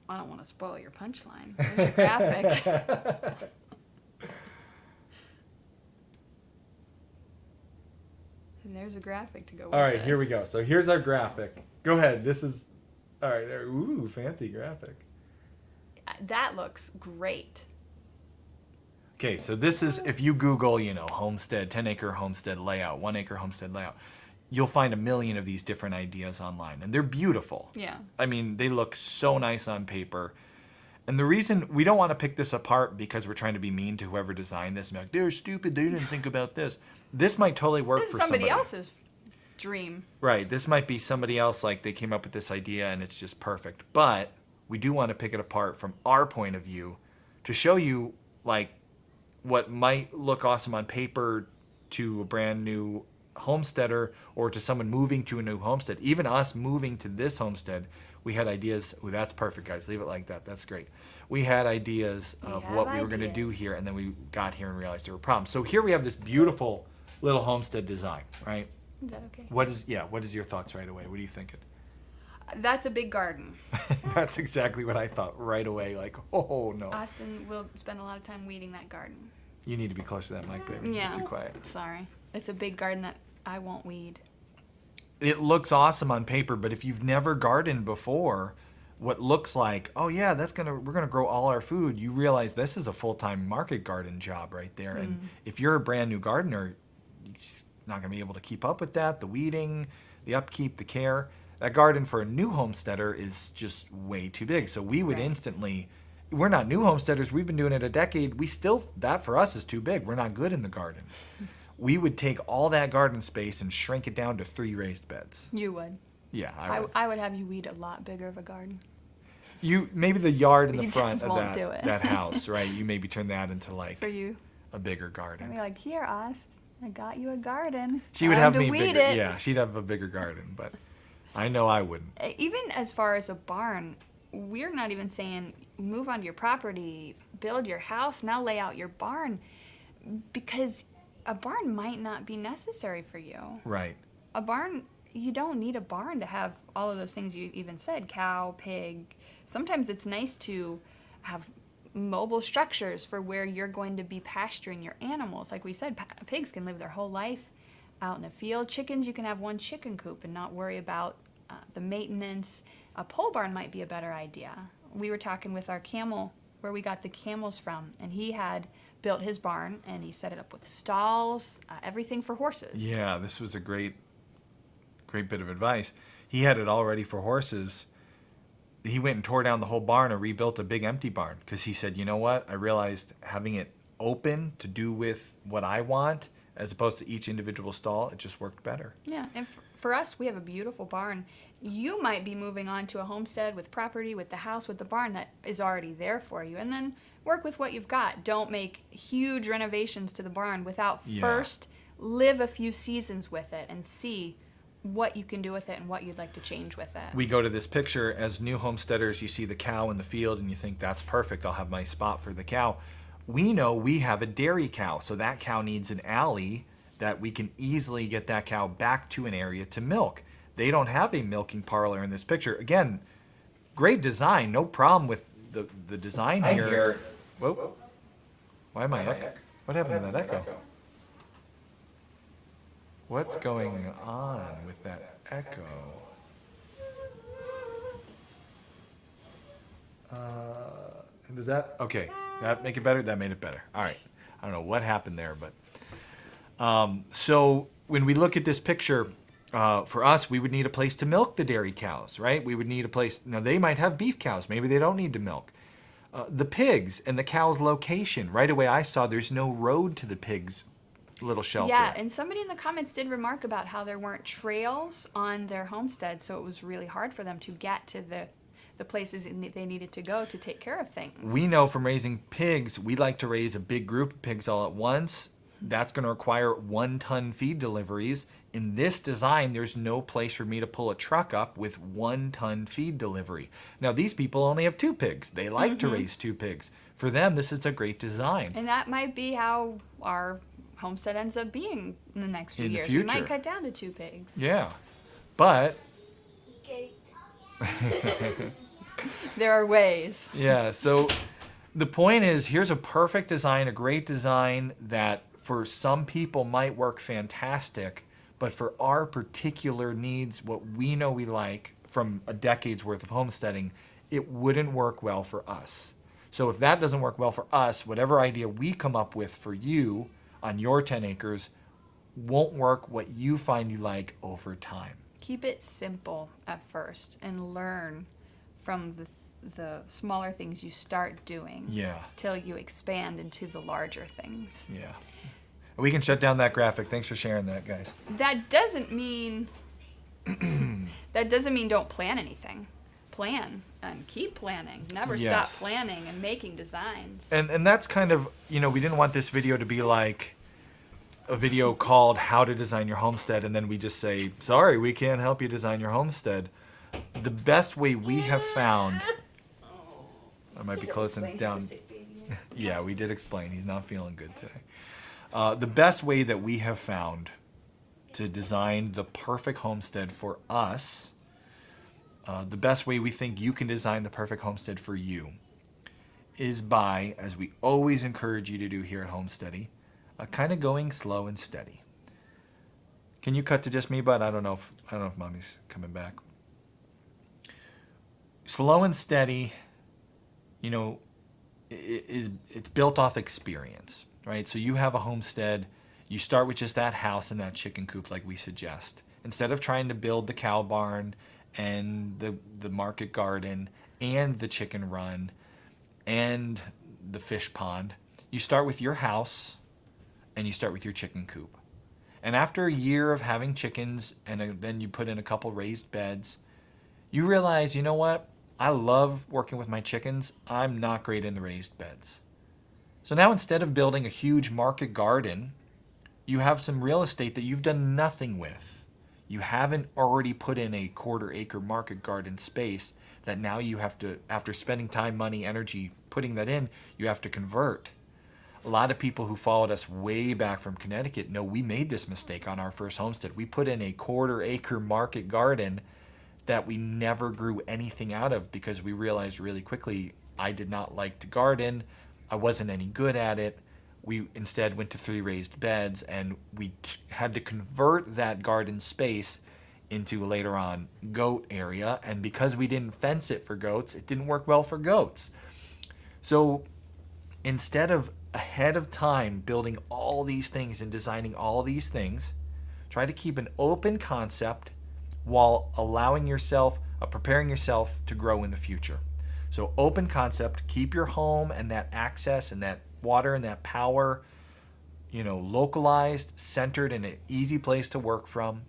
I don't want to spoil your punchline. There's your graphic. And there's a graphic to go with All right, this. here we go. So here's our graphic. Go ahead. This is all right. Ooh, fancy graphic. That looks great. Okay, so this is, if you Google, homestead, 10-acre homestead layout, 1-acre homestead layout, you'll find a million of these different ideas online, and they're beautiful. Yeah. I mean, they look so nice on paper. And the reason we don't want to pick this apart because we're trying to be mean to whoever designed this and be like, they're stupid, they didn't think about this. This might totally work This for is somebody else's dream. Right, this might be somebody else, like they came up with this idea and it's just perfect. But we do want to pick it apart from our point of view to show you, like, what might look awesome on paper to a brand new homesteader or to someone moving to a new homestead. Even us moving to this homestead, we had ideas. Oh, that's perfect, guys. Leave it like that. That's great. We had ideas of what we were going to do here, and then we got here and realized there were problems. So here we have this beautiful little homestead design, right? Is that okay? What is your thoughts right away? What are you thinking? That's a big garden. That's exactly what I thought right away. Like, oh no. Austin will spend a lot of time weeding that garden. You need to be close to that mic, baby. Yeah. You're too quiet. Sorry. It's a big garden that I won't weed. It looks awesome on paper, but if you've never gardened before, what looks like, oh yeah, we're gonna grow all our food, you realize this is a full-time market garden job right there. And if you're a brand new gardener, you're just not gonna be able to keep up with that, the weeding, the upkeep, the care. That garden for a new homesteader is just way too big. So we would instantly, we're not new homesteaders, we've been doing it a decade, that for us is too big. We're not good in the garden. We would take all that garden space and shrink it down to 3 raised beds. You would. Yeah, I would have you weed a lot bigger of a garden. Maybe the yard in You the front just of won't do it. that house, right? You maybe turn that into like For you. a bigger I'd garden. be like, here, Ost, I got you a garden. She would Time have to me weed bigger. it. Yeah, she'd have a bigger garden, but I know I wouldn't. Even as far as a barn, we're not even saying move onto your property, build your house, now lay out your barn, because a barn might not be necessary for you. Right. A barn, you don't need a barn to have all of those things you even said, cow, pig. Sometimes it's nice to have mobile structures for where you're going to be pasturing your animals. Like we said, pigs can live their whole life out in a field. Chickens, you can have one chicken coop and not worry about the maintenance. A pole barn might be a better idea. We were talking with our camel, where we got the camels from, and he had built his barn, and he set it up with stalls, everything for horses. Yeah, this was a great bit of advice. He had it all ready for horses. He went and tore down the whole barn and rebuilt a big empty barn because he said, you know what? I realized having it open to do with what I want as opposed to each individual stall, it just worked better. Yeah, and for us, we have a beautiful barn. You might be moving on to a homestead with property, with the house, with the barn that is already there for you. And then work with what you've got. Don't make huge renovations to the barn without first live a few seasons with it and see what you can do with it and what you'd like to change with it. We go to this picture as new homesteaders, you see the cow in the field and you think that's perfect, I'll have my spot for the cow. We know we have a dairy cow, so that cow needs an alley that we can easily get that cow back to an area to milk. They don't have a milking parlor in this picture. Again, great design, no problem with the design here. Whoa. Why am I echo? What happened to that echo? What's going on with that echo? Does that, okay, that make it better? That made it better. All right. I don't know what happened there, but so when we look at this picture, for us, we would need a place to milk the dairy cows, right? We would need a place. Now, they might have beef cows. Maybe they don't need to milk. The pigs and the cows' location. Right away, I saw there's no road to the pigs' little shelter. Yeah, and somebody in the comments did remark about how there weren't trails on their homestead, so it was really hard for them to get to the places they needed to go to take care of things. We know from raising pigs, we like to raise a big group of pigs all at once. that's going to require 1-ton feed deliveries. In this design, there's no place for me to pull a truck up with 1-ton feed delivery. Now, these people only have 2 pigs. They like to raise 2 pigs. For them, this is a great design. And that might be how our homestead ends up being in the next few In the years. future. We might cut down to 2 pigs. Yeah. But, There are ways. yeah, so the point is, here's a perfect design, a great design that for some people might work fantastic, but for our particular needs, what we know we like from a decade's worth of homesteading, it wouldn't work well for us. So if that doesn't work well for us, whatever idea we come up with for you on your 10 acres won't work what you find you like over time. Keep it simple at first and learn from the smaller things you start doing. Yeah. Till you expand into the larger things. Yeah. We can shut down that graphic. Thanks for sharing that, guys. That doesn't mean don't plan anything. Plan and keep planning. Never Yes. stop planning and making designs. And that's kind of, we didn't want this video to be like a video called How to Design Your Homestead, and then we just say, sorry, we can't help you design your homestead. The best way we have found, I might be closing it down. Yeah, we did explain. He's not feeling good today. The best way that we have found to design the perfect homestead for us, the best way we think you can design the perfect homestead for you, is by, as we always encourage you to do here at Homesteady, kind of going slow and steady. Can you cut to just me, bud? I don't know if Mommy's coming back. Slow and steady, it's built off experience, right? So you have a homestead, you start with just that house and that chicken coop like we suggest. Instead of trying to build the cow barn and the market garden and the chicken run and the fish pond, you start with your house and you start with your chicken coop. And after a year of having chickens and then you put in a couple raised beds, you realize, you know what? I love working with my chickens. I'm not great in the raised beds. So now instead of building a huge market garden, you have some real estate that you've done nothing with. You haven't already put in a 1/4 acre market garden space that now you have to, after spending time, money, energy, putting that in, you have to convert. A lot of people who followed us way back from Connecticut know we made this mistake on our first homestead. We put in a 1/4 acre market garden that we never grew anything out of because we realized really quickly I did not like to garden. I wasn't any good at it. We instead went to 3 raised beds, and we had to convert that garden space into later on goat area. And because we didn't fence it for goats, it didn't work well for goats. So instead of ahead of time building all these things and designing all these things, try to keep an open concept while allowing yourself, preparing yourself to grow in the future. So open concept, keep your home and that access and that water and that power, localized, centered, in an easy place to work from.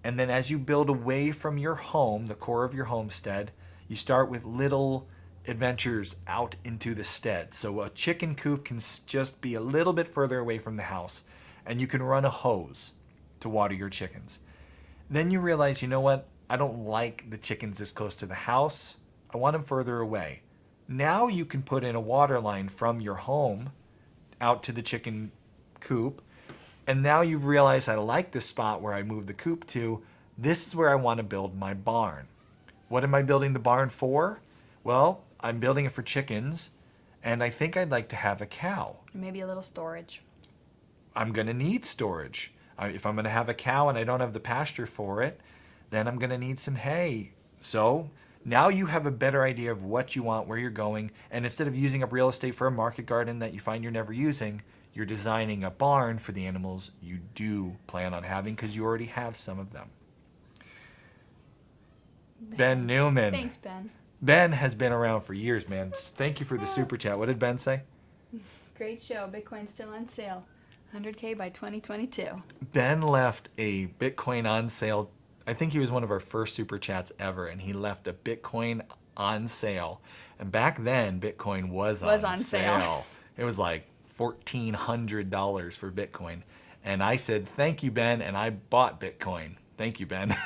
And then as you build away from your home, the core of your homestead, you start with little adventures out into the stead. So a chicken coop can just be a little bit further away from the house, and you can run a hose to water your chickens. Then you realize, you know what? I don't like the chickens this close to the house. I want them further away. Now you can put in a water line from your home out to the chicken coop. And now you've realized I like this spot where I moved the coop to. This is where I want to build my barn. What am I building the barn for? Well, I'm building it for chickens, and I think I'd like to have a cow. Maybe a little storage. I'm going to need storage. If I'm going to have a cow and I don't have the pasture for it, then I'm going to need some hay. So now you have a better idea of what you want, where you're going, and instead of using up real estate for a market garden that you find you're never using, you're designing a barn for the animals you do plan on having because you already have some of them. Ben Newman. Thanks, Ben. Ben has been around for years, man. Thank you for the super chat. What did Ben say? Great show. Bitcoin's still on sale. 100K by 2022. Ben left a Bitcoin on sale. I think he was one of our first super chats ever, and he left a Bitcoin on sale. And back then, Bitcoin was on sale. It was like $1,400 for Bitcoin. And I said, thank you, Ben, and I bought Bitcoin. Thank you, Ben.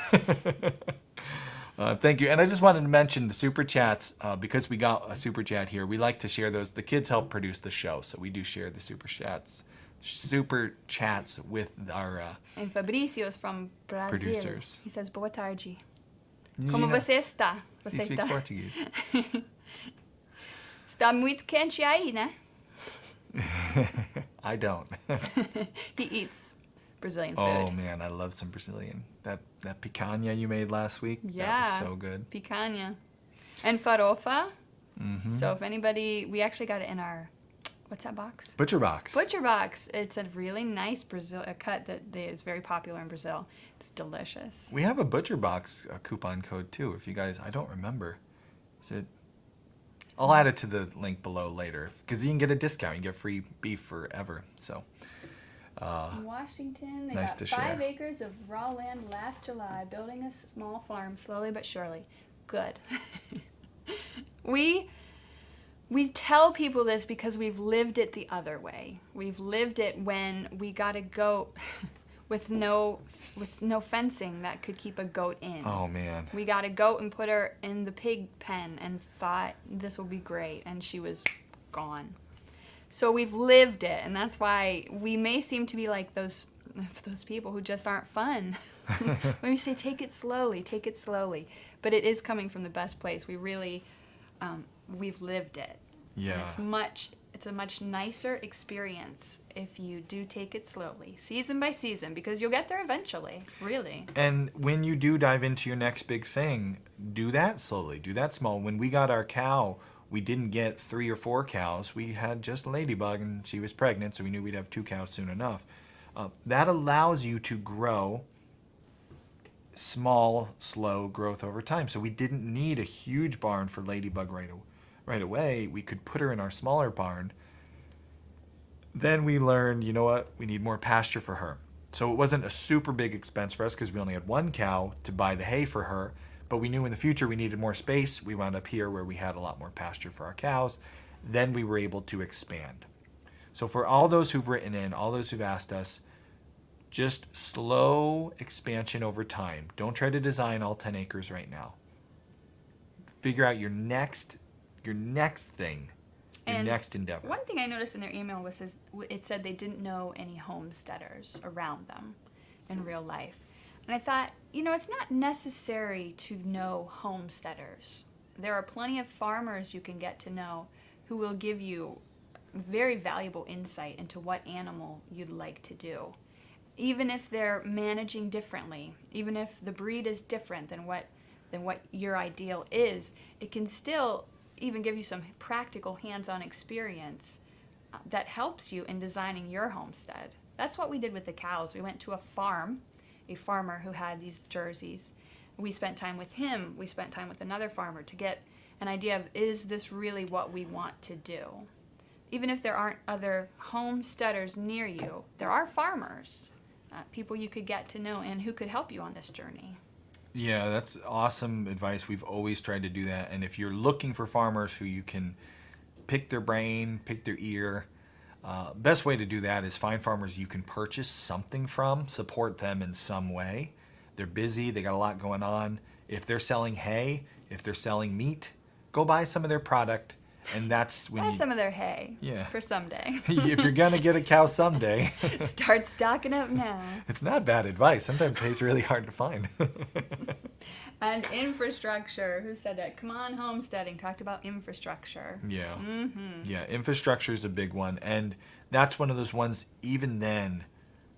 Thank you. And I just wanted to mention the super chats, because we got a super chat here. We like to share those. The kids help produce the show, so we do share the super chats with our And Fabricio is from Brazil. producers. He says, boa tarde. Como você está? He Você speaks está? Portuguese. Está muito quente aí, né? I don't. He eats Brazilian food. Oh man, I love some Brazilian. That picanha you made last week. Yeah. That was so good. Picanha. And farofa. Mm-hmm. So if anybody, we actually got it in our, what's that box? Butcher box. Butcher box. It's a really nice a cut that is very popular in Brazil. It's delicious. We have a butcher box coupon code too. If you guys, I don't remember. Is it? I'll add it to the link below later because you can get a discount. You get free beef forever. So. In Washington, they Nice got to 5 share. acres of raw land last July, building a small farm slowly but surely. Good. We tell people this because we've lived it the other way. We've lived it when we got a goat with no fencing that could keep a goat in. Oh man. We got a goat and put her in the pig pen and thought this will be great, and she was gone. So we've lived it, and that's why we may seem to be like those people who just aren't fun. When we say take it slowly, but it is coming from the best place. We really, we've lived it. Yeah. And it's a much nicer experience if you do take it slowly, season by season, because you'll get there eventually, really. And when you do dive into your next big thing, do that slowly, do that small. When we got our cow, we didn't get 3 or 4 cows. We had just Ladybug, and she was pregnant, so we knew we'd have 2 cows soon enough. That allows you to grow small, slow growth over time. So we didn't need a huge barn for Ladybug right away. We could put her in our smaller barn. Then we learned, you know what, we need more pasture for her. So it wasn't a super big expense for us because we only had 1 cow to buy the hay for her. But we knew in the future we needed more space. We wound up here where we had a lot more pasture for our cows. Then we were able to expand. So for all those who've written in, all those who've asked us, just slow expansion over time. Don't try to design all 10 acres right now. Figure out your next thing, your next endeavor. One thing I noticed in their email was it said they didn't know any homesteaders around them in real life. And I thought, it's not necessary to know homesteaders. There are plenty of farmers you can get to know who will give you very valuable insight into what animal you'd like to do. Even if they're managing differently, even if the breed is different than what your ideal is, it can still even give you some practical hands-on experience that helps you in designing your homestead. That's what we did with the cows. We went to a farmer who had these jerseys. We spent time with him. We spent time with another farmer to get an idea of, is this really what we want to do? Even if there aren't other homesteaders near you, there are farmers, people you could get to know and who could help you on this journey. Yeah, that's awesome advice. We've always tried to do that. And if you're looking for farmers who you can pick their brain, pick their ear, best way to do that is find farmers you can purchase something from, support them in some way. They're busy, they got a lot going on. If they're selling hay, if they're selling meat, go buy some of their product. And that's when Buy some of their hay Yeah. for someday. If you're gonna get a cow someday, Start stocking up now. it's not bad advice. Sometimes hay's really hard to find. And infrastructure. Who said that? Come on, homesteading. Talked about infrastructure. Yeah. Mm-hmm. Yeah, infrastructure is a big one. And that's one of those ones, even then,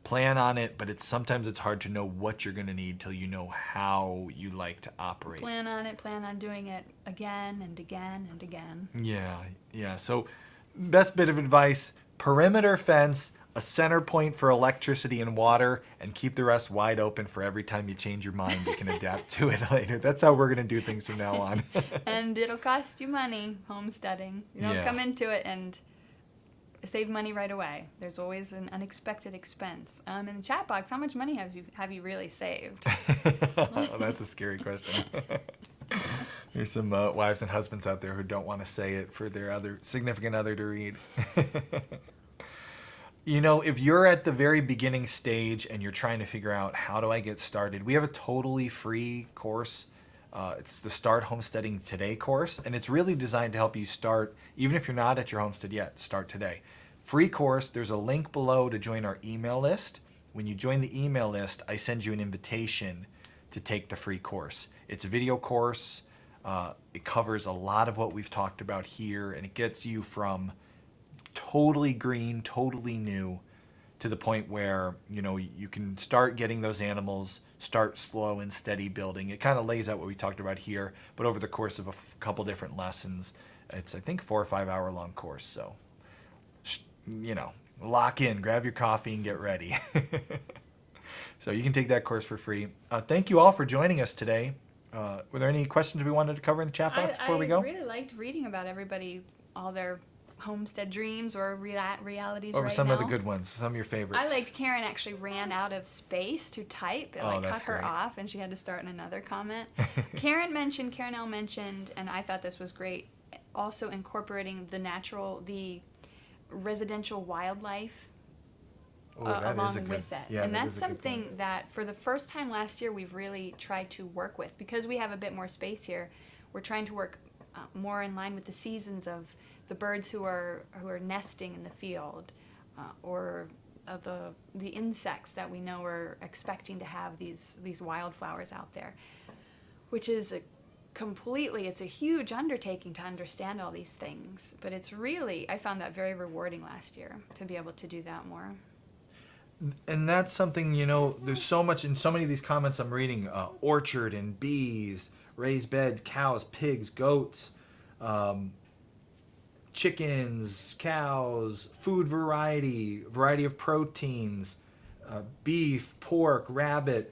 plan on it, but sometimes it's hard to know what you're going to need till you know how you like to operate. Plan on it. Plan on doing it again and again and again. Yeah. So best bit of advice, perimeter fence, a center point for electricity and water, and keep the rest wide open for every time you change your mind. You can adapt to it later. That's how we're going to do things from now on. And it'll cost you money, homesteading. You don't Yeah. come into it and save money right away. There's always an unexpected expense. In the chat box, how much money have you really saved? That's a scary question. There's some wives and husbands out there who don't want to say it for their other significant other to read. You know, if you're at the very beginning stage and you're trying to figure out how do I get started, we have a totally free course. It's the Start Homesteading Today course, and it's really designed to help you start, even if you're not at your homestead yet, start today. Free course, there's a link below to join our email list. When you join the email list, I send you an invitation to take the free course. It's a video course. It covers a lot of what we've talked about here, and it gets you from totally green, totally new, to the point where, you know, you can start getting those animals, start slow and steady building. It kind of lays out what we talked about here, but over the course of a couple different lessons. It's, I think, 4 or 5 hour long course. So, you know, lock in, grab your coffee and get ready. So you can take that course for free. Thank you all for joining us today. Were there any questions we wanted to cover in the chat box before we go? I really liked reading about everybody, all their homestead dreams or realities Or right some now. of the good ones, some of your favorites. I liked Karen actually ran out of space to type. It cut her great. off and she had to start another comment. Karen L mentioned, and I thought this was great, also incorporating the residential wildlife along with that. Yeah, and that that's is a good something point. that for the first time last year we've really tried to work with. Because we have a bit more space here, we're trying to work more in line with the seasons of the birds who are nesting in the field, or the insects that we know are expecting to have these wildflowers out there, which is it's a huge undertaking to understand all these things. But it's really, I found that very rewarding last year to be able to do that more. And that's something, you know, there's so much in so many of these comments I'm reading, orchard and bees, raised bed, cows, pigs, goats, chickens, cows, food variety of proteins, beef, pork, rabbit.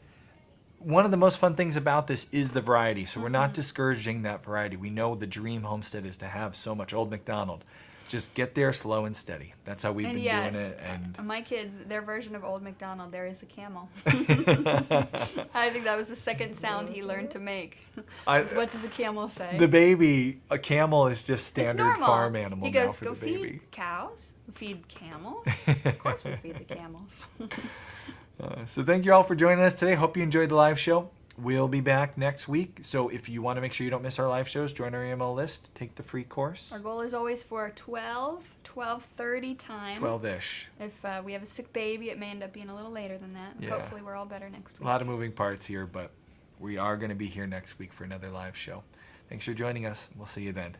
One of the most fun things about this is the variety. So we're not discouraging that variety. We know the dream homestead is to have so much. Old MacDonald. Just get there slow and steady. That's how we've been doing it. And my kids, their version of Old MacDonald, there is a camel. I think that was the second sound he learned to make. What does a camel say? The baby, a camel is just standard farm animal he goes, now for go the baby. feed cows, feed camels. Of course we feed the camels. So thank you all for joining us today. Hope you enjoyed the live show. We'll be back next week. So if you want to make sure you don't miss our live shows, join our email list, take the free course. Our goal is always for 12:30 time. 12-ish. If we have a sick baby, it may end up being a little later than that. Yeah. Hopefully we're all better next week. A lot of moving parts here, but we are going to be here next week for another live show. Thanks for joining us. We'll see you then.